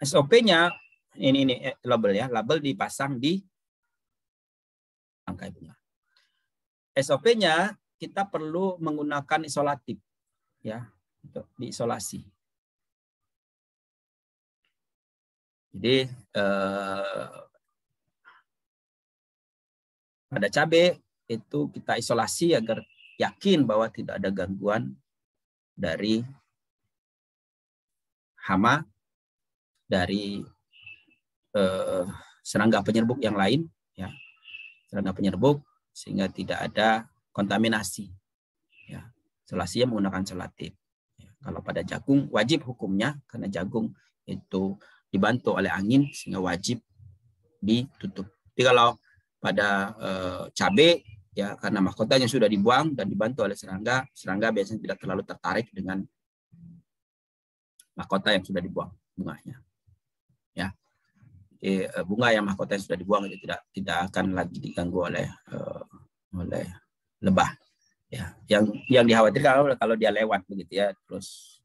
SOP-nya ini label ya, label dipasang di tangkai bunga. SOP-nya kita perlu menggunakan isolatif ya, untuk diisolasi. Jadi pada cabai itu kita isolasi agar yakin bahwa tidak ada gangguan dari hama, dari serangga penyerbuk yang lain, ya, serangga penyerbuk, sehingga tidak ada kontaminasi. Ya, isolasinya menggunakan isolatif. Ya, kalau pada jagung wajib hukumnya karena jagung itu dibantu oleh angin sehingga wajib ditutup. Tapi kalau pada cabai ya karena mahkotanya sudah dibuang dan dibantu oleh serangga biasanya tidak terlalu tertarik dengan mahkota yang sudah dibuang bunganya. Ya. bunga yang mahkota yang sudah dibuang itu tidak akan lagi diganggu oleh lebah. Ya, yang dikhawatirkan kalau dia lewat begitu ya, terus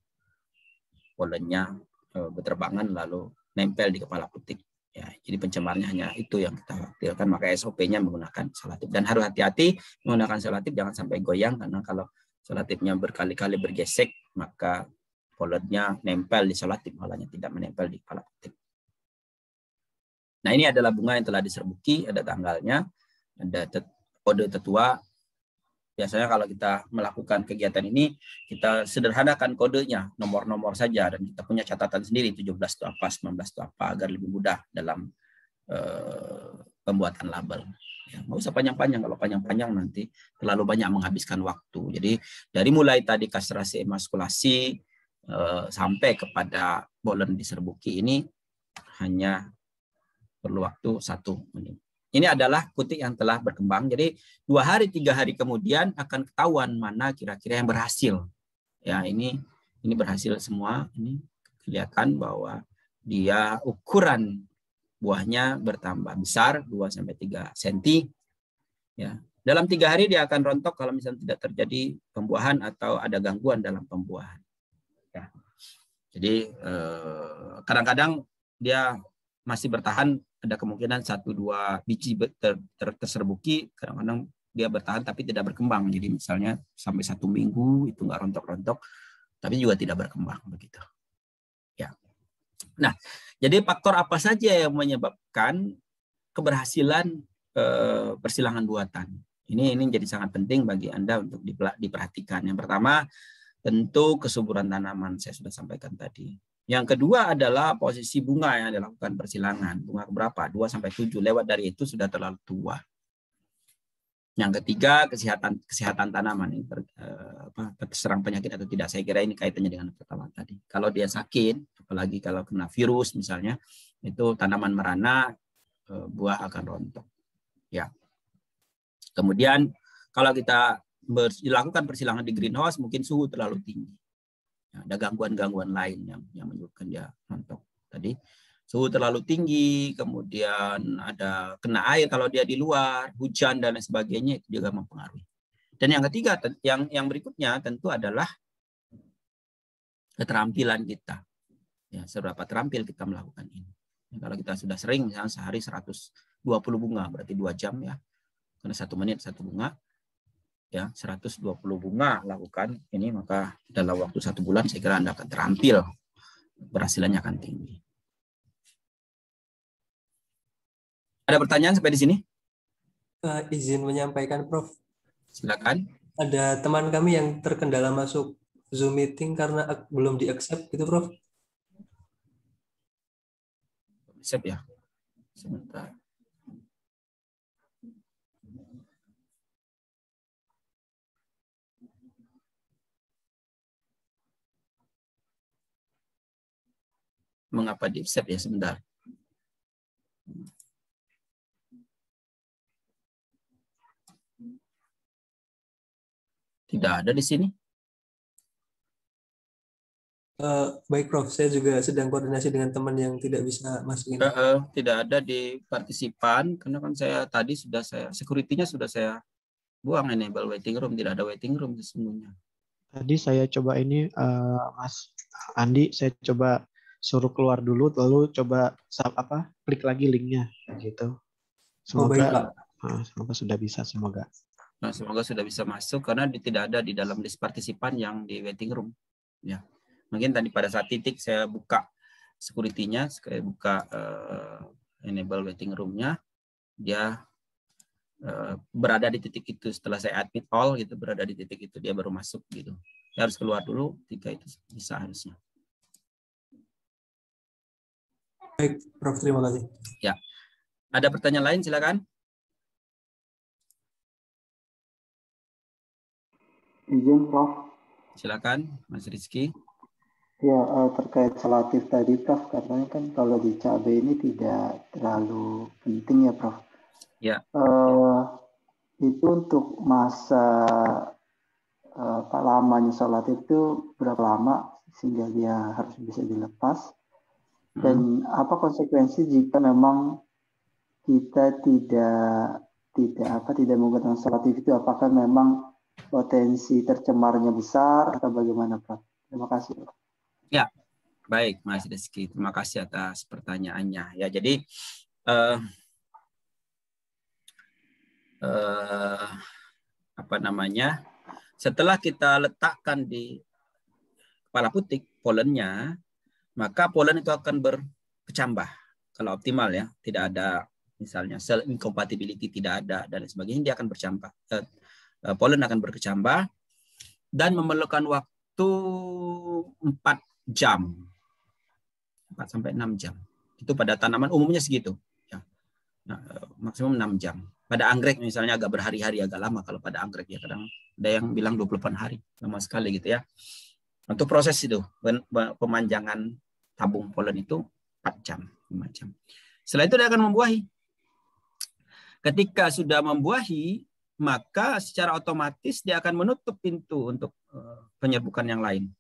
polennya berterbangan lalu nempel di kepala putik. Ya, jadi pencemarnya hanya itu yang kita khawatirkan. Maka SOP-nya menggunakan selotip dan harus hati-hati menggunakan selotip, jangan sampai goyang karena kalau selotipnya berkali-kali bergesek maka polennya nempel di selotip, malahnya tidak menempel di kepala putik. Nah, ini adalah bunga yang telah diserbuki, ada tanggalnya, ada kode tetua. Biasanya kalau kita melakukan kegiatan ini, kita sederhanakan kodenya, nomor-nomor saja, dan kita punya catatan sendiri, 17 itu apa, 19 itu apa, agar lebih mudah dalam pembuatan label. Ya, nggak usah panjang-panjang, kalau panjang-panjang nanti terlalu banyak menghabiskan waktu. Jadi dari mulai tadi kastrasi emaskulasi sampai kepada bolen diserbuki ini hanya perlu waktu 1 menit. Ini adalah putik yang telah berkembang. Jadi 2 hari 3 hari kemudian akan ketahuan mana kira-kira yang berhasil. Ya, ini berhasil semua. Ini kelihatan bahwa dia ukuran buahnya bertambah besar 2-3 cm. Ya, dalam 3 hari dia akan rontok kalau misalnya tidak terjadi pembuahan atau ada gangguan dalam pembuahan. Ya. Jadi kadang-kadang dia masih bertahan, ada kemungkinan 1-2 biji terserbuki, kadang-kadang dia bertahan tapi tidak berkembang. Jadi misalnya sampai 1 minggu itu nggak rontok-rontok, tapi juga tidak berkembang begitu. Ya. Nah, jadi faktor apa saja yang menyebabkan keberhasilan persilangan buatan? Ini jadi sangat penting bagi Anda untuk diperhatikan. Yang pertama, tentu kesuburan tanaman, saya sudah sampaikan tadi. Yang kedua adalah posisi bunga yang dilakukan persilangan. Bunga berapa? 2-7. Lewat dari itu sudah terlalu tua. Yang ketiga, kesehatan tanaman. Ini terserang penyakit atau tidak. Saya kira ini kaitannya dengan pertama tadi. Kalau dia sakit, apalagi kalau kena virus misalnya, itu tanaman merana, buah akan rontok. Ya. Kemudian kalau kita dilakukan persilangan di greenhouse, mungkin suhu terlalu tinggi. Ada gangguan-gangguan lain yang menyebabkan dia rontok. Tadi suhu terlalu tinggi, kemudian ada kena air kalau dia di luar, hujan dan lain sebagainya, itu juga mempengaruhi. Dan yang ketiga, yang berikutnya tentu adalah keterampilan kita. Ya, seberapa terampil kita melakukan ini. Kalau kita sudah sering, misalnya sehari 120 bunga, berarti 2 jam ya, karena 1 menit 1 bunga. Ya, 120 bunga lakukan ini, maka dalam waktu 1 bulan saya kira Anda akan terampil, berhasilannya akan tinggi. Ada pertanyaan sampai di sini? Izin menyampaikan, Prof. Silakan. Ada teman kami yang terkendala masuk Zoom meeting karena belum di-accept gitu, Prof. Accept ya. Sebentar. Mengapa di-accept ya, sebentar. Tidak ada di sini. Baik, Prof. Saya juga sedang koordinasi dengan teman yang tidak bisa masukin. Tidak ada di partisipan, karena kan saya tadi sudah security-nya sudah saya buang, enable waiting room, tidak ada waiting room sesungguhnya. Tadi saya coba ini, Mas Andi, saya coba suruh keluar dulu, lalu coba klik lagi linknya, gitu. Semoga, semoga sudah bisa, semoga. Nah, semoga sudah bisa masuk karena tidak ada di dalam list partisipan yang di waiting room. Ya, mungkin tadi pada saat titik saya buka security-nya, saya buka enable waiting room-nya, dia berada di titik itu. Setelah saya admit all gitu, berada di titik itu dia baru masuk gitu. Dia harus keluar dulu ketika itu bisa harusnya. Baik, Prof. Terima kasih. Ya. Ada pertanyaan lain, silakan. Izin, Prof. Silakan, Mas Rizky. Ya, terkait selotip tadi, Prof, katanya kan kalau di cabai ini tidak terlalu penting ya, Prof. Ya. Itu untuk masa lamanya selotip itu berapa lama sehingga dia harus bisa dilepas? Dan apa konsekuensi jika memang kita tidak menggunakan solatif itu? Apakah memang potensi tercemarnya besar atau bagaimana, Prof? Terima kasih. Ya, baik Mas Rizky. Terima kasih atas pertanyaannya. Ya, jadi setelah kita letakkan di kepala putik polennya, maka polen itu akan berkecambah. Kalau optimal ya, tidak ada misalnya cell incompatibility tidak ada dan sebagainya, dia akan bercambah. Polen akan berkecambah dan memerlukan waktu 4 jam. 4 sampai 6 jam. Itu pada tanaman umumnya segitu. Ya. Nah, maksimum 6 jam. Pada anggrek misalnya agak berhari-hari, agak lama kalau pada anggrek ya. Kadang ada yang bilang 28 hari. Lama sekali gitu ya. Untuk proses itu, pemanjangan tabung polen itu 4 jam, 5 jam. Setelah itu dia akan membuahi. Ketika sudah membuahi, maka secara otomatis dia akan menutup pintu untuk penyerbukan yang lain.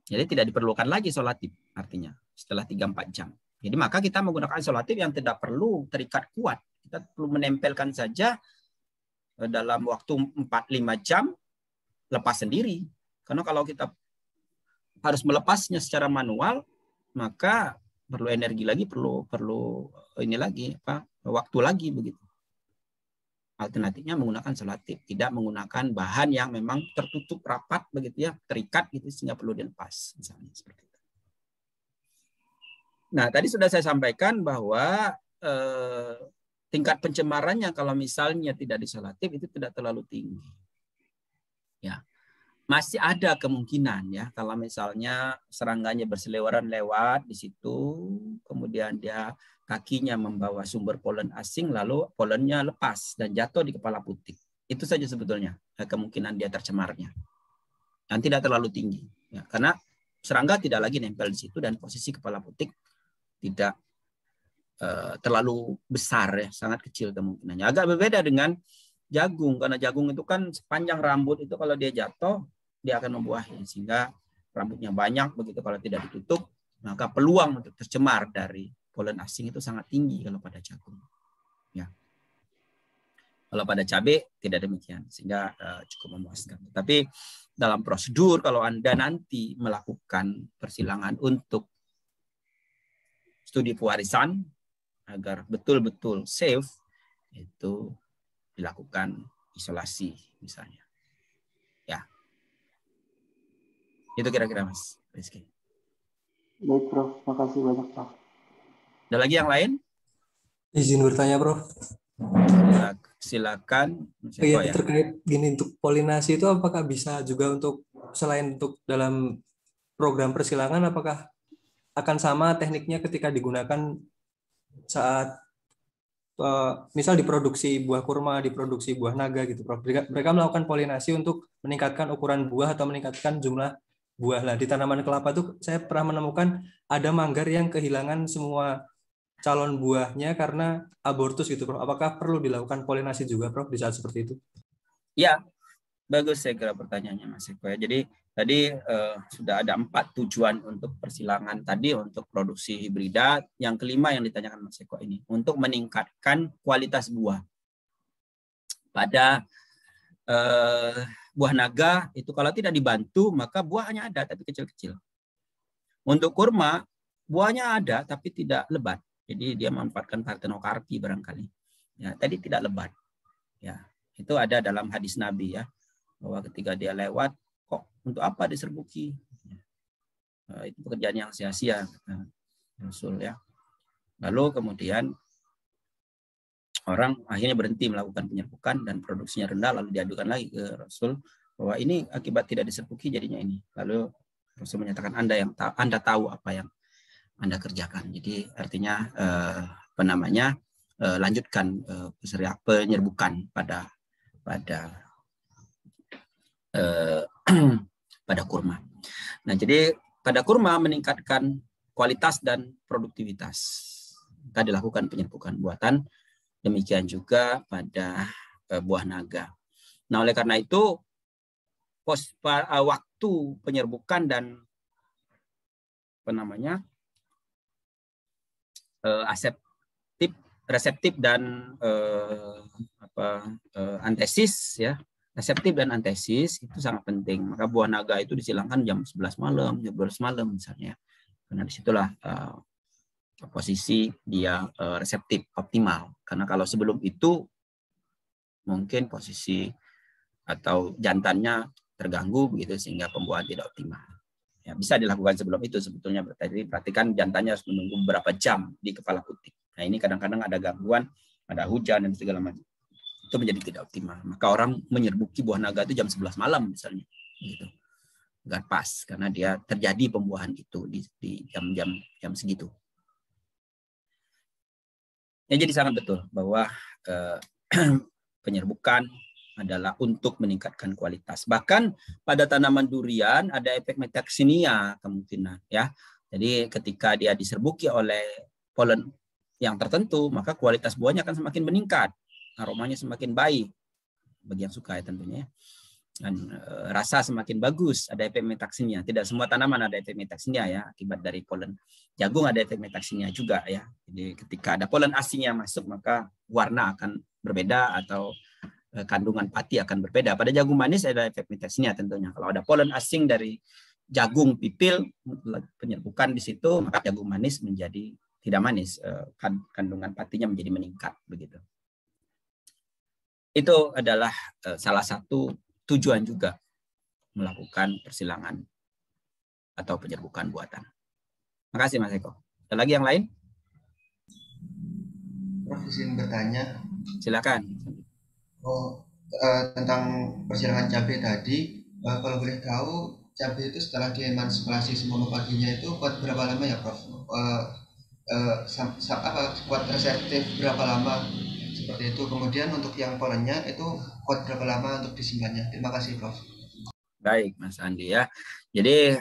Jadi tidak diperlukan lagi isolatif artinya setelah 3-4 jam. Jadi maka kita menggunakan isolatif yang tidak perlu terikat kuat. Kita perlu menempelkan saja dalam waktu 4-5 jam, lepas sendiri. Karena kalau kita harus melepasnya secara manual, maka perlu energi lagi, perlu ini lagi waktu lagi begitu. Alternatifnya menggunakan solatif, tidak menggunakan bahan yang memang tertutup rapat begitu ya, terikat gitu sehingga perlu dilepas misalnya seperti itu. Nah, tadi sudah saya sampaikan bahwa tingkat pencemarannya kalau misalnya tidak disolatif itu tidak terlalu tinggi. Ya. Masih ada kemungkinan ya kalau misalnya serangganya berseliweran lewat di situ, kemudian dia kakinya membawa sumber polen asing, lalu polennya lepas dan jatuh di kepala putik. Itu saja sebetulnya kemungkinan dia tercemarnya. Dan tidak terlalu tinggi. Ya, karena serangga tidak lagi nempel di situ dan posisi kepala putik tidak terlalu besar ya, sangat kecil kemungkinannya. Agak berbeda dengan jagung, karena jagung itu kan sepanjang rambut itu kalau dia jatuh, dia akan membuahi. Sehingga rambutnya banyak, begitu kalau tidak ditutup, maka peluang untuk tercemar dari polen asing itu sangat tinggi kalau pada jagung. Ya. Kalau pada cabai tidak demikian, sehingga cukup memuaskan. Tapi dalam prosedur, kalau Anda nanti melakukan persilangan untuk studi pewarisan, agar betul-betul safe, itu dilakukan isolasi misalnya. Ya. Itu kira-kira Mas Rizky. Baik, Prof. Makasih banyak, Prof. Ada lagi yang lain? Izin bertanya, Prof. Silakan. Ya, terkait gini, untuk polinasi itu apakah bisa juga untuk selain untuk dalam program persilangan, apakah akan sama tekniknya ketika digunakan saat misal diproduksi buah kurma, diproduksi buah naga gitu, Prof. Mereka melakukan polinasi untuk meningkatkan ukuran buah atau meningkatkan jumlah buah. Lah di tanaman kelapa itu saya pernah menemukan ada manggar yang kehilangan semua calon buahnya karena abortus gitu, Prof. Apakah perlu dilakukan polinasi juga, Prof, di saat seperti itu? Ya, bagus saya kira pertanyaannya Mas Eko ya. Jadi tadi sudah ada 4 tujuan untuk persilangan tadi untuk produksi hibrida. Yang kelima yang ditanyakan Mas Eko ini untuk meningkatkan kualitas buah. Pada buah naga itu kalau tidak dibantu maka buahnya ada tapi kecil-kecil. Untuk kurma buahnya ada tapi tidak lebat. Jadi dia memanfaatkan partenokarpi barangkali. Ya, tadi tidak lebat. Ya, itu ada dalam hadis Nabi ya. Bahwa ketika dia lewat, kok untuk apa diserbuki? Itu pekerjaan yang sia-sia, kata Rasul ya. Lalu kemudian orang akhirnya berhenti melakukan penyerbukan dan produksinya rendah, lalu diadukan lagi ke Rasul bahwa ini akibat tidak diserbuki jadinya ini. Lalu Rasul menyatakan Anda tahu apa yang Anda kerjakan. Jadi artinya lanjutkan penyerbukan pada kurma. Nah, jadi pada kurma meningkatkan kualitas dan produktivitas. Maka dilakukan penyerbukan buatan. Demikian juga pada buah naga. Nah, oleh karena itu waktu penyerbukan dan aseptif, reseptif dan antesis ya. Reseptif dan antesis itu sangat penting. Maka buah naga itu disilangkan jam 11 malam, jam 12 malam misalnya. Karena disitulah posisi dia reseptif optimal. Karena kalau sebelum itu mungkin posisi atau jantannya terganggu begitu sehingga pembuahan tidak optimal. Ya, bisa dilakukan sebelum itu sebetulnya. Jadi perhatikan jantannya harus menunggu beberapa jam di kepala putik. Nah ini kadang-kadang ada gangguan, ada hujan dan segala macam. Itu menjadi tidak optimal. Maka orang menyerbuki buah naga itu jam 11 malam misalnya. Gitu. Nggak pas karena dia terjadi pembuahan itu di jam segitu. Ya, jadi sangat betul bahwa penyerbukan adalah untuk meningkatkan kualitas. Bahkan pada tanaman durian ada efek metaksinia kemungkinan ya. Jadi ketika dia diserbuki oleh polen yang tertentu, maka kualitas buahnya akan semakin meningkat, aromanya semakin baik bagi yang suka ya tentunya. Dan rasa semakin bagus, ada efek metaksinia. Tidak semua tanaman ada efek metaksinia ya, akibat dari polen. Jagung ada efek metaksinia juga ya. Jadi ketika ada polen asing yang masuk, maka warna akan berbeda atau kandungan pati akan berbeda. Pada jagung manis ada efek metaksinia tentunya. Kalau ada polen asing dari jagung pipil, penyerbukan di situ, maka jagung manis menjadi tidak manis. Kandungan patinya menjadi meningkat begitu. Itu adalah salah satu tujuan juga melakukan persilangan atau penyerbukan buatan. Makasih Mas Eko. Ada lagi yang lain? Prof, izin bertanya. Silakan. Tentang persilangan cabai tadi, kalau boleh tahu cabai itu setelah diemansipasi semua paginya itu kuat berapa lama ya Prof? Kuat reseptif berapa lama seperti itu, kemudian untuk yang polennya itu kuat berapa lama untuk disimpannya? Terima kasih Prof. Baik Mas Andi ya. Jadi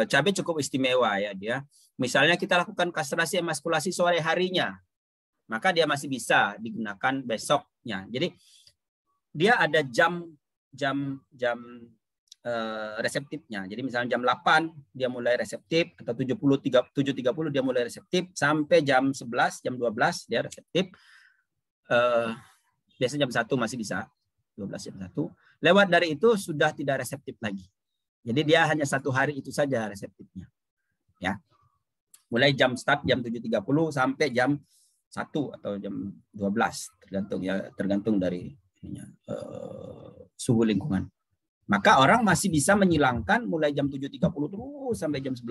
cabai cukup istimewa ya dia. Misalnya kita lakukan kastrasi emaskulasi sore harinya, maka dia masih bisa digunakan besoknya. Jadi dia ada jam reseptifnya. Jadi misalnya jam 8 dia mulai reseptif atau 7.30 dia mulai reseptif sampai jam 11, jam 12 dia reseptif. Biasanya jam 1 masih bisa, 12 jam 1. Lewat dari itu sudah tidak reseptif lagi. Jadi dia hanya 1 hari itu saja reseptifnya. Ya. Mulai jam start jam 7.30 sampai jam 1 atau jam 12 tergantung dari suhu lingkungan. Maka orang masih bisa menyilangkan mulai jam 7.30 terus sampai jam 11.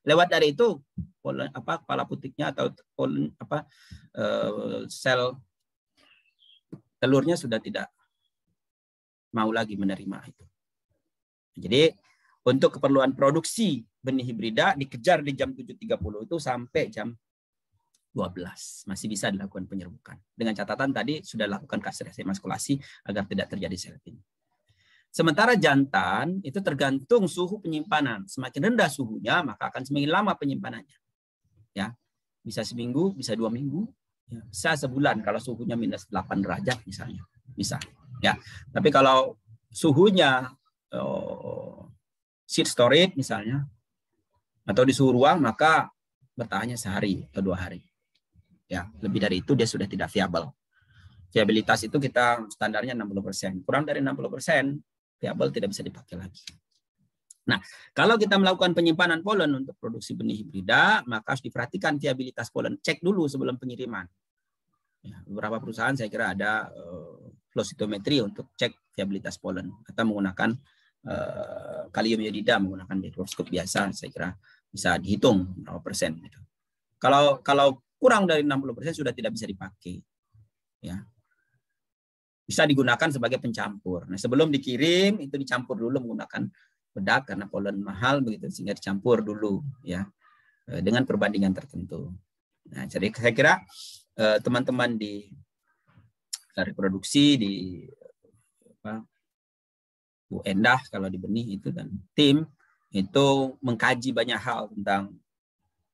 Lewat dari itu kepala putiknya atau sel telurnya sudah tidak mau lagi menerima itu. Jadi untuk keperluan produksi benih hibrida dikejar di jam 7.30 itu sampai jam 12. Masih bisa dilakukan penyerbukan. Dengan catatan tadi sudah lakukan kastrasi emaskulasi agar tidak terjadi selektin. Sementara jantan itu tergantung suhu penyimpanan. Semakin rendah suhunya maka akan semakin lama penyimpanannya. Ya, bisa seminggu, bisa 2 minggu, ya, bisa sebulan kalau suhunya minus 8 derajat misalnya. Bisa. Ya, tapi kalau suhunya seed storage misalnya atau di suhu ruang maka bertahannya sehari atau 2 hari. Ya, lebih dari itu dia sudah tidak viable. Viabilitas itu kita standarnya 60%. Kurang dari 60%, viable tidak bisa dipakai lagi. Nah, kalau kita melakukan penyimpanan polen untuk produksi benih hibrida, maka harus diperhatikan viabilitas polen. Cek dulu sebelum pengiriman. Ya, beberapa perusahaan saya kira ada flow cytometry untuk cek viabilitas polen atau menggunakan kalium iodida menggunakan mikroskop biasa, saya kira bisa dihitung berapa persen. Gitu. Kalau kurang dari 60% sudah tidak bisa dipakai. Ya. Bisa digunakan sebagai pencampur. Nah, sebelum dikirim itu dicampur dulu menggunakan bedak karena polen mahal begitu sehingga dicampur dulu ya dengan perbandingan tertentu. Nah, jadi saya kira teman-teman di reproduksi di Bu Endah kalau di benih itu dan tim itu mengkaji banyak hal tentang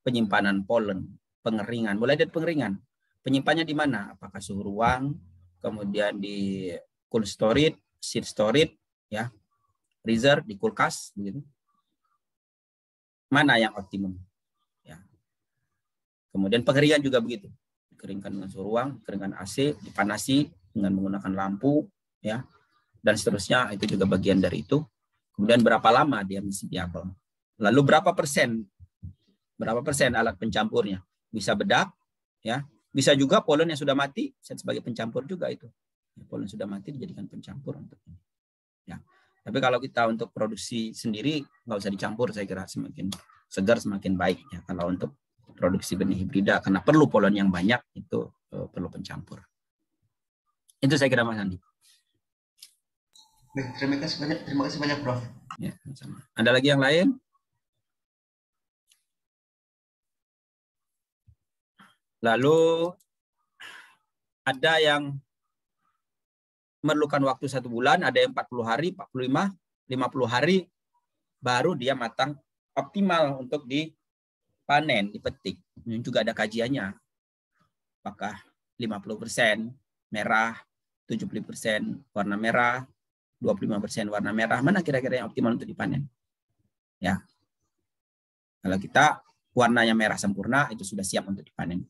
penyimpanan polen, pengeringan, mulai dari pengeringan. Penyimpannya di mana? Apakah suhu ruang, kemudian di cold storage, seed storage, ya, freezer, di kulkas, begitu. Mana yang optimum? Ya. Kemudian pengeringan juga begitu. Dikeringkan dengan suhu ruang, dikeringkan AC, dipanasi dengan menggunakan lampu, ya, dan seterusnya. Itu juga bagian dari itu. Kemudian berapa lama dia mesti viable. Lalu berapa persen alat pencampurnya. Bisa bedak, ya, bisa juga polen yang sudah mati sebagai pencampur juga itu. Polen sudah mati dijadikan pencampur untuk ini. Ya. Tapi kalau kita untuk produksi sendiri nggak usah dicampur, saya kira semakin segar semakin baik ya. Kalau untuk produksi benih hibrida karena perlu polen yang banyak itu perlu pencampur. Itu saya kira Mas Andi. Baik, terima kasih banyak Prof. Ya, sama. Ada lagi yang lain? Lalu ada yang memerlukan waktu 1 bulan, ada yang 40 hari, 45, 50 hari baru dia matang optimal untuk dipanen, dipetik. Ini juga ada kajiannya. Apakah 50% merah, 70% warna merah, 25% warna merah, mana kira-kira yang optimal untuk dipanen? Ya. Kalau kita warnanya merah sempurna, itu sudah siap untuk dipanen.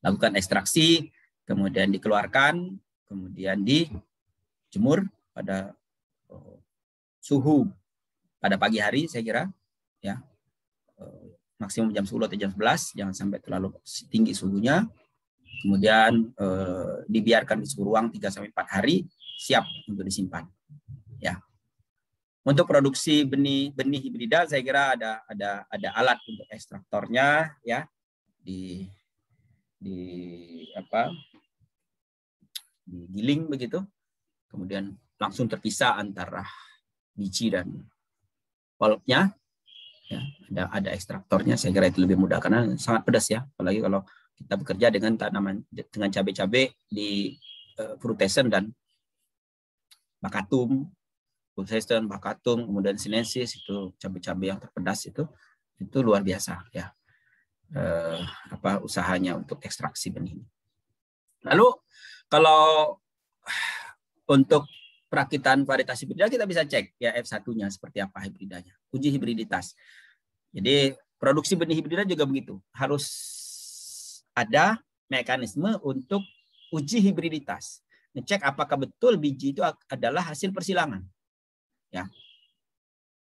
Lakukan ekstraksi, kemudian dikeluarkan, kemudian dijemur pada suhu pada pagi hari, saya kira, ya, maksimum jam 10 atau jam 11, jangan sampai terlalu tinggi suhunya. Kemudian dibiarkan di suhu ruang 3-4 hari, siap untuk disimpan. Ya. Untuk produksi benih hibrida, saya kira ada alat untuk ekstraktornya, ya, digiling begitu, kemudian langsung terpisah antara biji dan pulpnya, ya, ada ekstraktornya. Saya kira itu lebih mudah karena sangat pedas ya, apalagi kalau kita bekerja dengan tanaman, dengan cabai-cabai di fruitation dan bakatum, kemudian sinensis, itu cabai-cabai yang terpedas itu luar biasa ya, usahanya untuk ekstraksi benih. Lalu kalau untuk perakitan varietas hibrida kita bisa cek ya F1-nya seperti apa hibridanya, uji hibriditas. Jadi produksi benih hibrida juga begitu, harus ada mekanisme untuk uji hibriditas, ngecek apakah betul biji itu adalah hasil persilangan. Ya.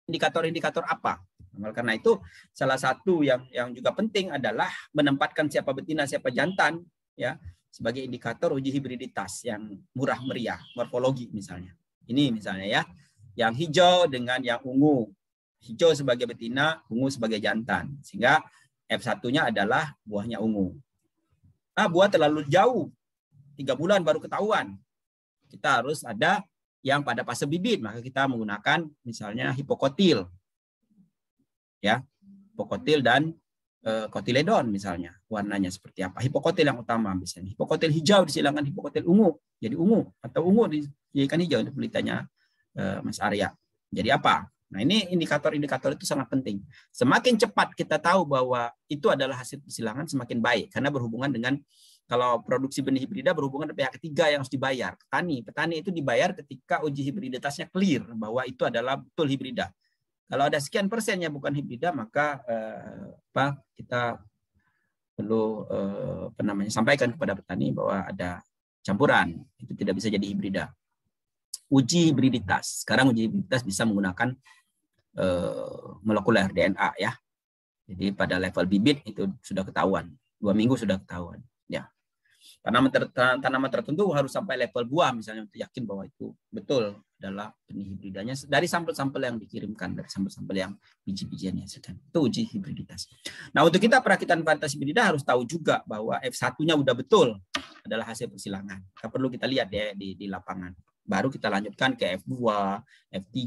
Indikator-indikator apa? Karena itu salah satu yang juga penting adalah menempatkan siapa betina, siapa jantan, ya, sebagai indikator uji hibriditas yang murah meriah, morfologi misalnya. Ini misalnya ya, yang hijau dengan yang ungu. Hijau sebagai betina, ungu sebagai jantan. Sehingga F1-nya adalah buahnya ungu. Buah terlalu jauh, 3 bulan baru ketahuan. Kita harus ada yang pada fase bibit, maka kita menggunakan misalnya hipokotil. Ya, hipokotil dan kotiledon misalnya, warnanya seperti apa. Hipokotil yang utama misalnya. Hipokotil hijau disilangkan hipokotil ungu, jadi ungu, atau ungu dijadikan hijau untuk pelitanya Mas Arya. Jadi apa? Nah, ini indikator-indikator itu sangat penting. Semakin cepat kita tahu bahwa itu adalah hasil persilangan, semakin baik, karena berhubungan dengan, kalau produksi benih hibrida berhubungan dengan pihak ketiga yang harus dibayar. Petani itu dibayar ketika uji hibriditasnya clear bahwa itu adalah betul hibrida. Kalau ada sekian persennya bukan hibrida, maka kita perlu sampaikan kepada petani bahwa ada campuran, itu tidak bisa jadi hibrida. Uji hibriditas. Sekarang uji hibriditas bisa menggunakan molekuler DNA ya. Jadi pada level bibit itu sudah ketahuan, 2 minggu sudah ketahuan. Ya. Tanaman tertentu harus sampai level buah misalnya untuk yakin bahwa itu betul adalah benih hibridanya dari sampel-sampel yang dikirimkan, dari sampel-sampel yang biji-bijiannya hasilkan. Itu uji hibriditas. Nah, untuk kita perakitan varietas hibrida harus tahu juga bahwa F1-nya udah betul adalah hasil persilangan. Perlu kita lihat ya di lapangan. Baru kita lanjutkan ke F2, F3,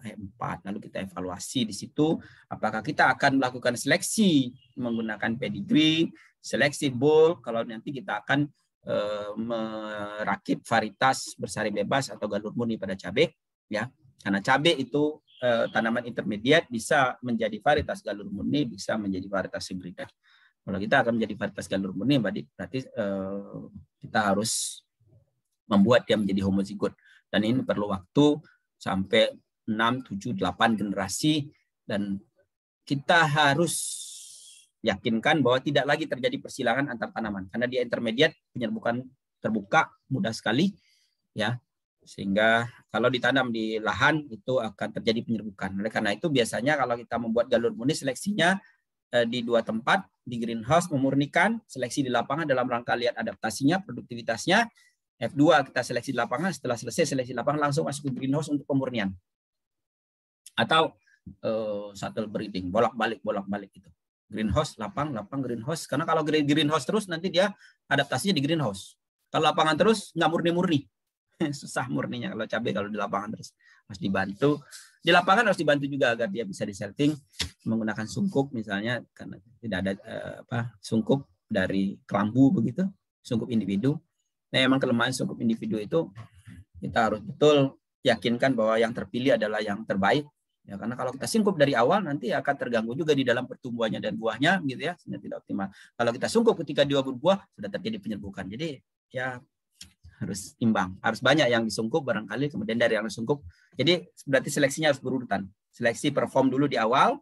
F4. Lalu kita evaluasi di situ apakah kita akan melakukan seleksi menggunakan pedigree, seleksi bulk, kalau nanti kita akan merakit varietas bersari bebas atau galur murni pada cabai, ya, karena cabai itu tanaman intermediate, bisa menjadi varietas galur murni, bisa menjadi varietas hibrida. Kalau kita akan menjadi varietas galur murni, berarti kita harus membuat dia menjadi homozigot, dan ini perlu waktu sampai 6, 7, 8 generasi, dan kita harus yakinkan bahwa tidak lagi terjadi persilangan antar tanaman karena dia intermediate, penyerbukan terbuka mudah sekali ya, sehingga kalau ditanam di lahan itu akan terjadi penyerbukan. Oleh karena itu biasanya kalau kita membuat galur murni seleksinya di 2 tempat, di greenhouse memurnikan, seleksi di lapangan dalam rangka lihat adaptasinya, produktivitasnya. F2 kita seleksi di lapangan, setelah selesai seleksi di lapangan langsung masuk ke greenhouse untuk pemurnian. Atau shuttle breeding, bolak-balik gitu. Greenhouse, lapang, greenhouse. Karena kalau greenhouse terus nanti dia adaptasinya di greenhouse. Kalau lapangan terus nggak murni-murni. Susah murninya kalau cabai, kalau di lapangan terus harus dibantu. Di lapangan harus dibantu juga agar dia bisa disetting menggunakan sungkup misalnya, karena tidak ada sungkup dari kelambu begitu, sungkup individu. Nah, memang kelemahan sungkup individu itu kita harus betul yakinkan bahwa yang terpilih adalah yang terbaik. Ya, karena kalau kita sungkup dari awal nanti akan terganggu juga di dalam pertumbuhannya dan buahnya gitu ya, sehingga tidak optimal. Kalau kita sungkup ketika dia berbuah sudah terjadi penyerbukan. Jadi ya harus imbang, harus banyak yang disungkup barangkali, kemudian dari yang disungkup. Jadi berarti seleksinya harus berurutan. Seleksi perform dulu di awal,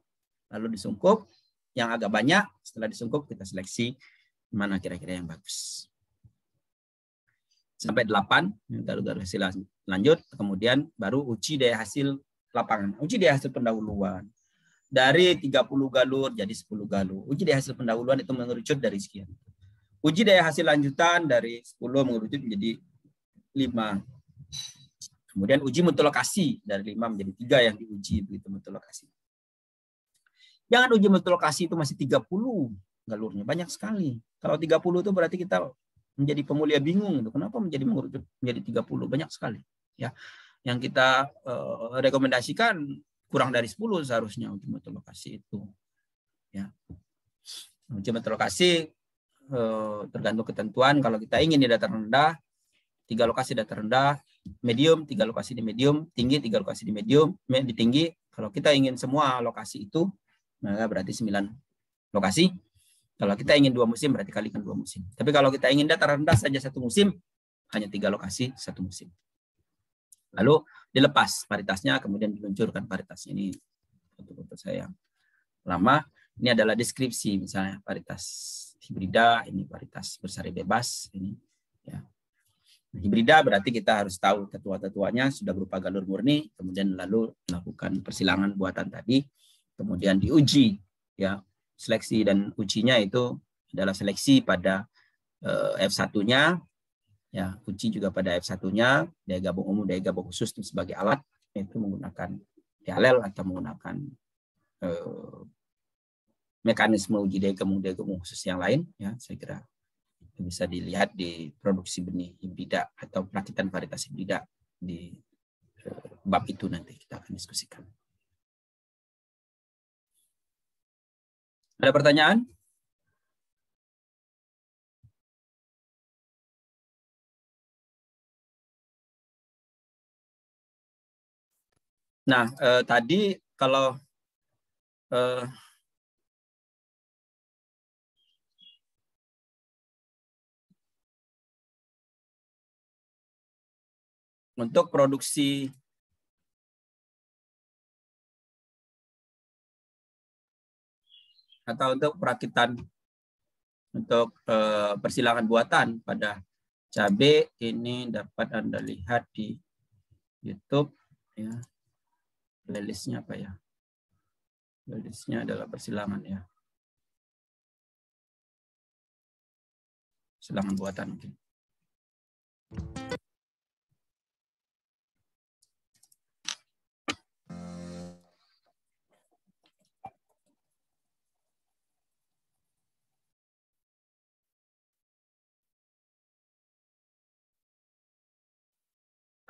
lalu disungkup yang agak banyak, setelah disungkup kita seleksi mana kira-kira yang bagus. Sampai 8, galur hasil lanjut, kemudian baru uji daya hasil lapangan. Uji daya hasil pendahuluan. Dari 30 galur jadi 10 galur. Uji daya hasil pendahuluan itu mengerucut dari sekian. Uji daya hasil lanjutan dari 10 mengerucut menjadi 5. Kemudian uji mutu lokasi dari 5 menjadi 3 yang diuji begitu mutu lokasi. Jangan uji mutu lokasi itu masih 30 galurnya, banyak sekali. Kalau 30 itu berarti kita menjadi pemulia bingung itu. Kenapa mengerucut menjadi 30? Banyak sekali ya. Yang kita rekomendasikan kurang dari 10 seharusnya uji mutu lokasi itu. Ya. Uji mutu lokasi tergantung ketentuan. Kalau kita ingin di dataran rendah, 3 lokasi dataran rendah, medium 3 lokasi di medium, tinggi 3 lokasi di medium, di tinggi. Kalau kita ingin semua lokasi itu, maka berarti 9 lokasi. Kalau kita ingin 2 musim, berarti kalikan 2 musim. Tapi kalau kita ingin dataran rendah saja 1 musim, hanya 3 lokasi 1 musim. Lalu dilepas paritasnya, kemudian diluncurkan paritasnya. Ini foto-foto saya yang lama. Ini adalah deskripsi misalnya paritas hibrida, ini paritas bersari bebas, ini ya. Hibrida berarti kita harus tahu tetua-tetuanya sudah berupa galur murni, kemudian lalu melakukan persilangan buatan tadi, kemudian diuji ya. Seleksi dan ujinya itu adalah seleksi pada F1-nya ya, uji juga pada F1-nya, daya gabung umum, daya gabung khusus itu sebagai alat, yaitu menggunakan dialel atau menggunakan mekanisme uji daya gabung khusus yang lain ya. Saya kira bisa dilihat di produksi benih hibrida atau perakitan varietas hibrida di bab itu, nanti kita akan diskusikan. Ada pertanyaan? Nah, tadi kalau untuk produksi atau untuk perakitan untuk persilangan buatan pada cabai, ini dapat Anda lihat di YouTube ya. Playlistnya apa ya? Playlistnya adalah persilangan ya. Persilangan buatan mungkin.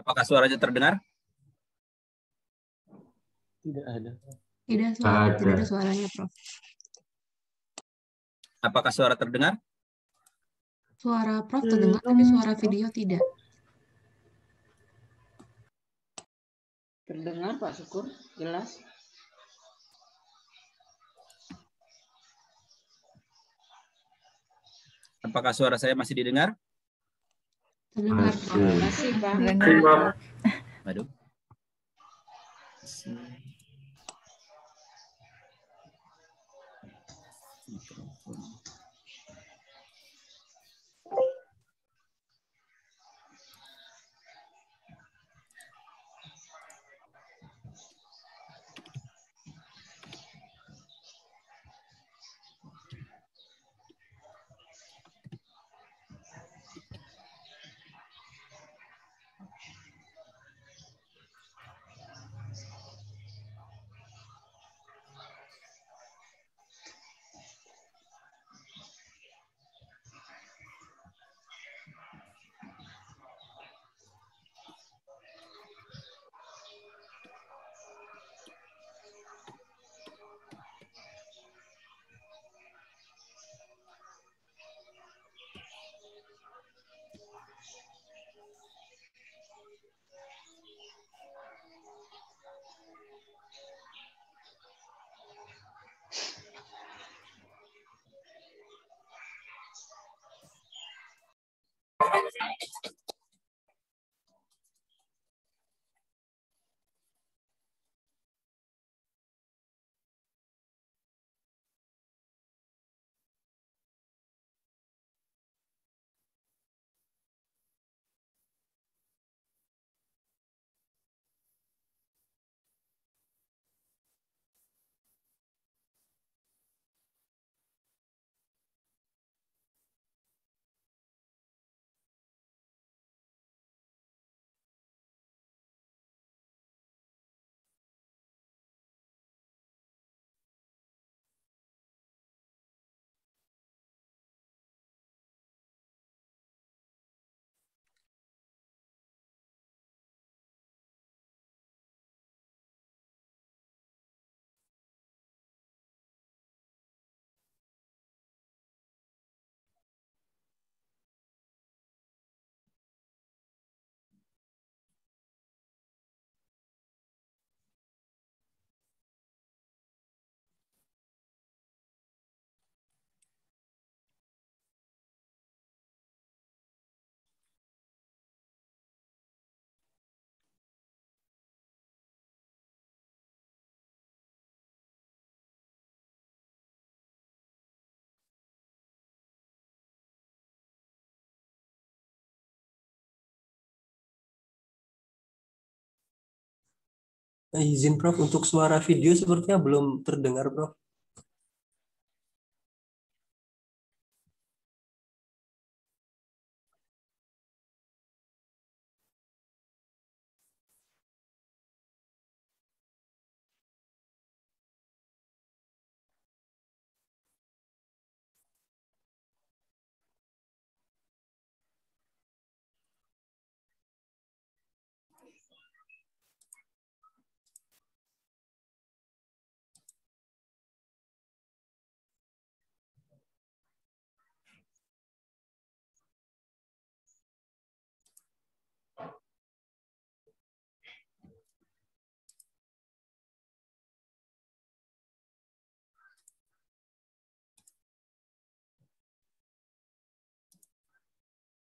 Apakah suaranya terdengar? Tidak ada. Tidak ada suaranya, Prof. Apakah suara terdengar? Suara Prof terdengar, tapi suara video tidak. Terdengar, Pak Syukur, jelas. Apakah suara saya masih didengar? Terdengar, Prof. Masih, Pak. Waduh. Izin Prof, untuk suara video sepertinya belum terdengar Prof.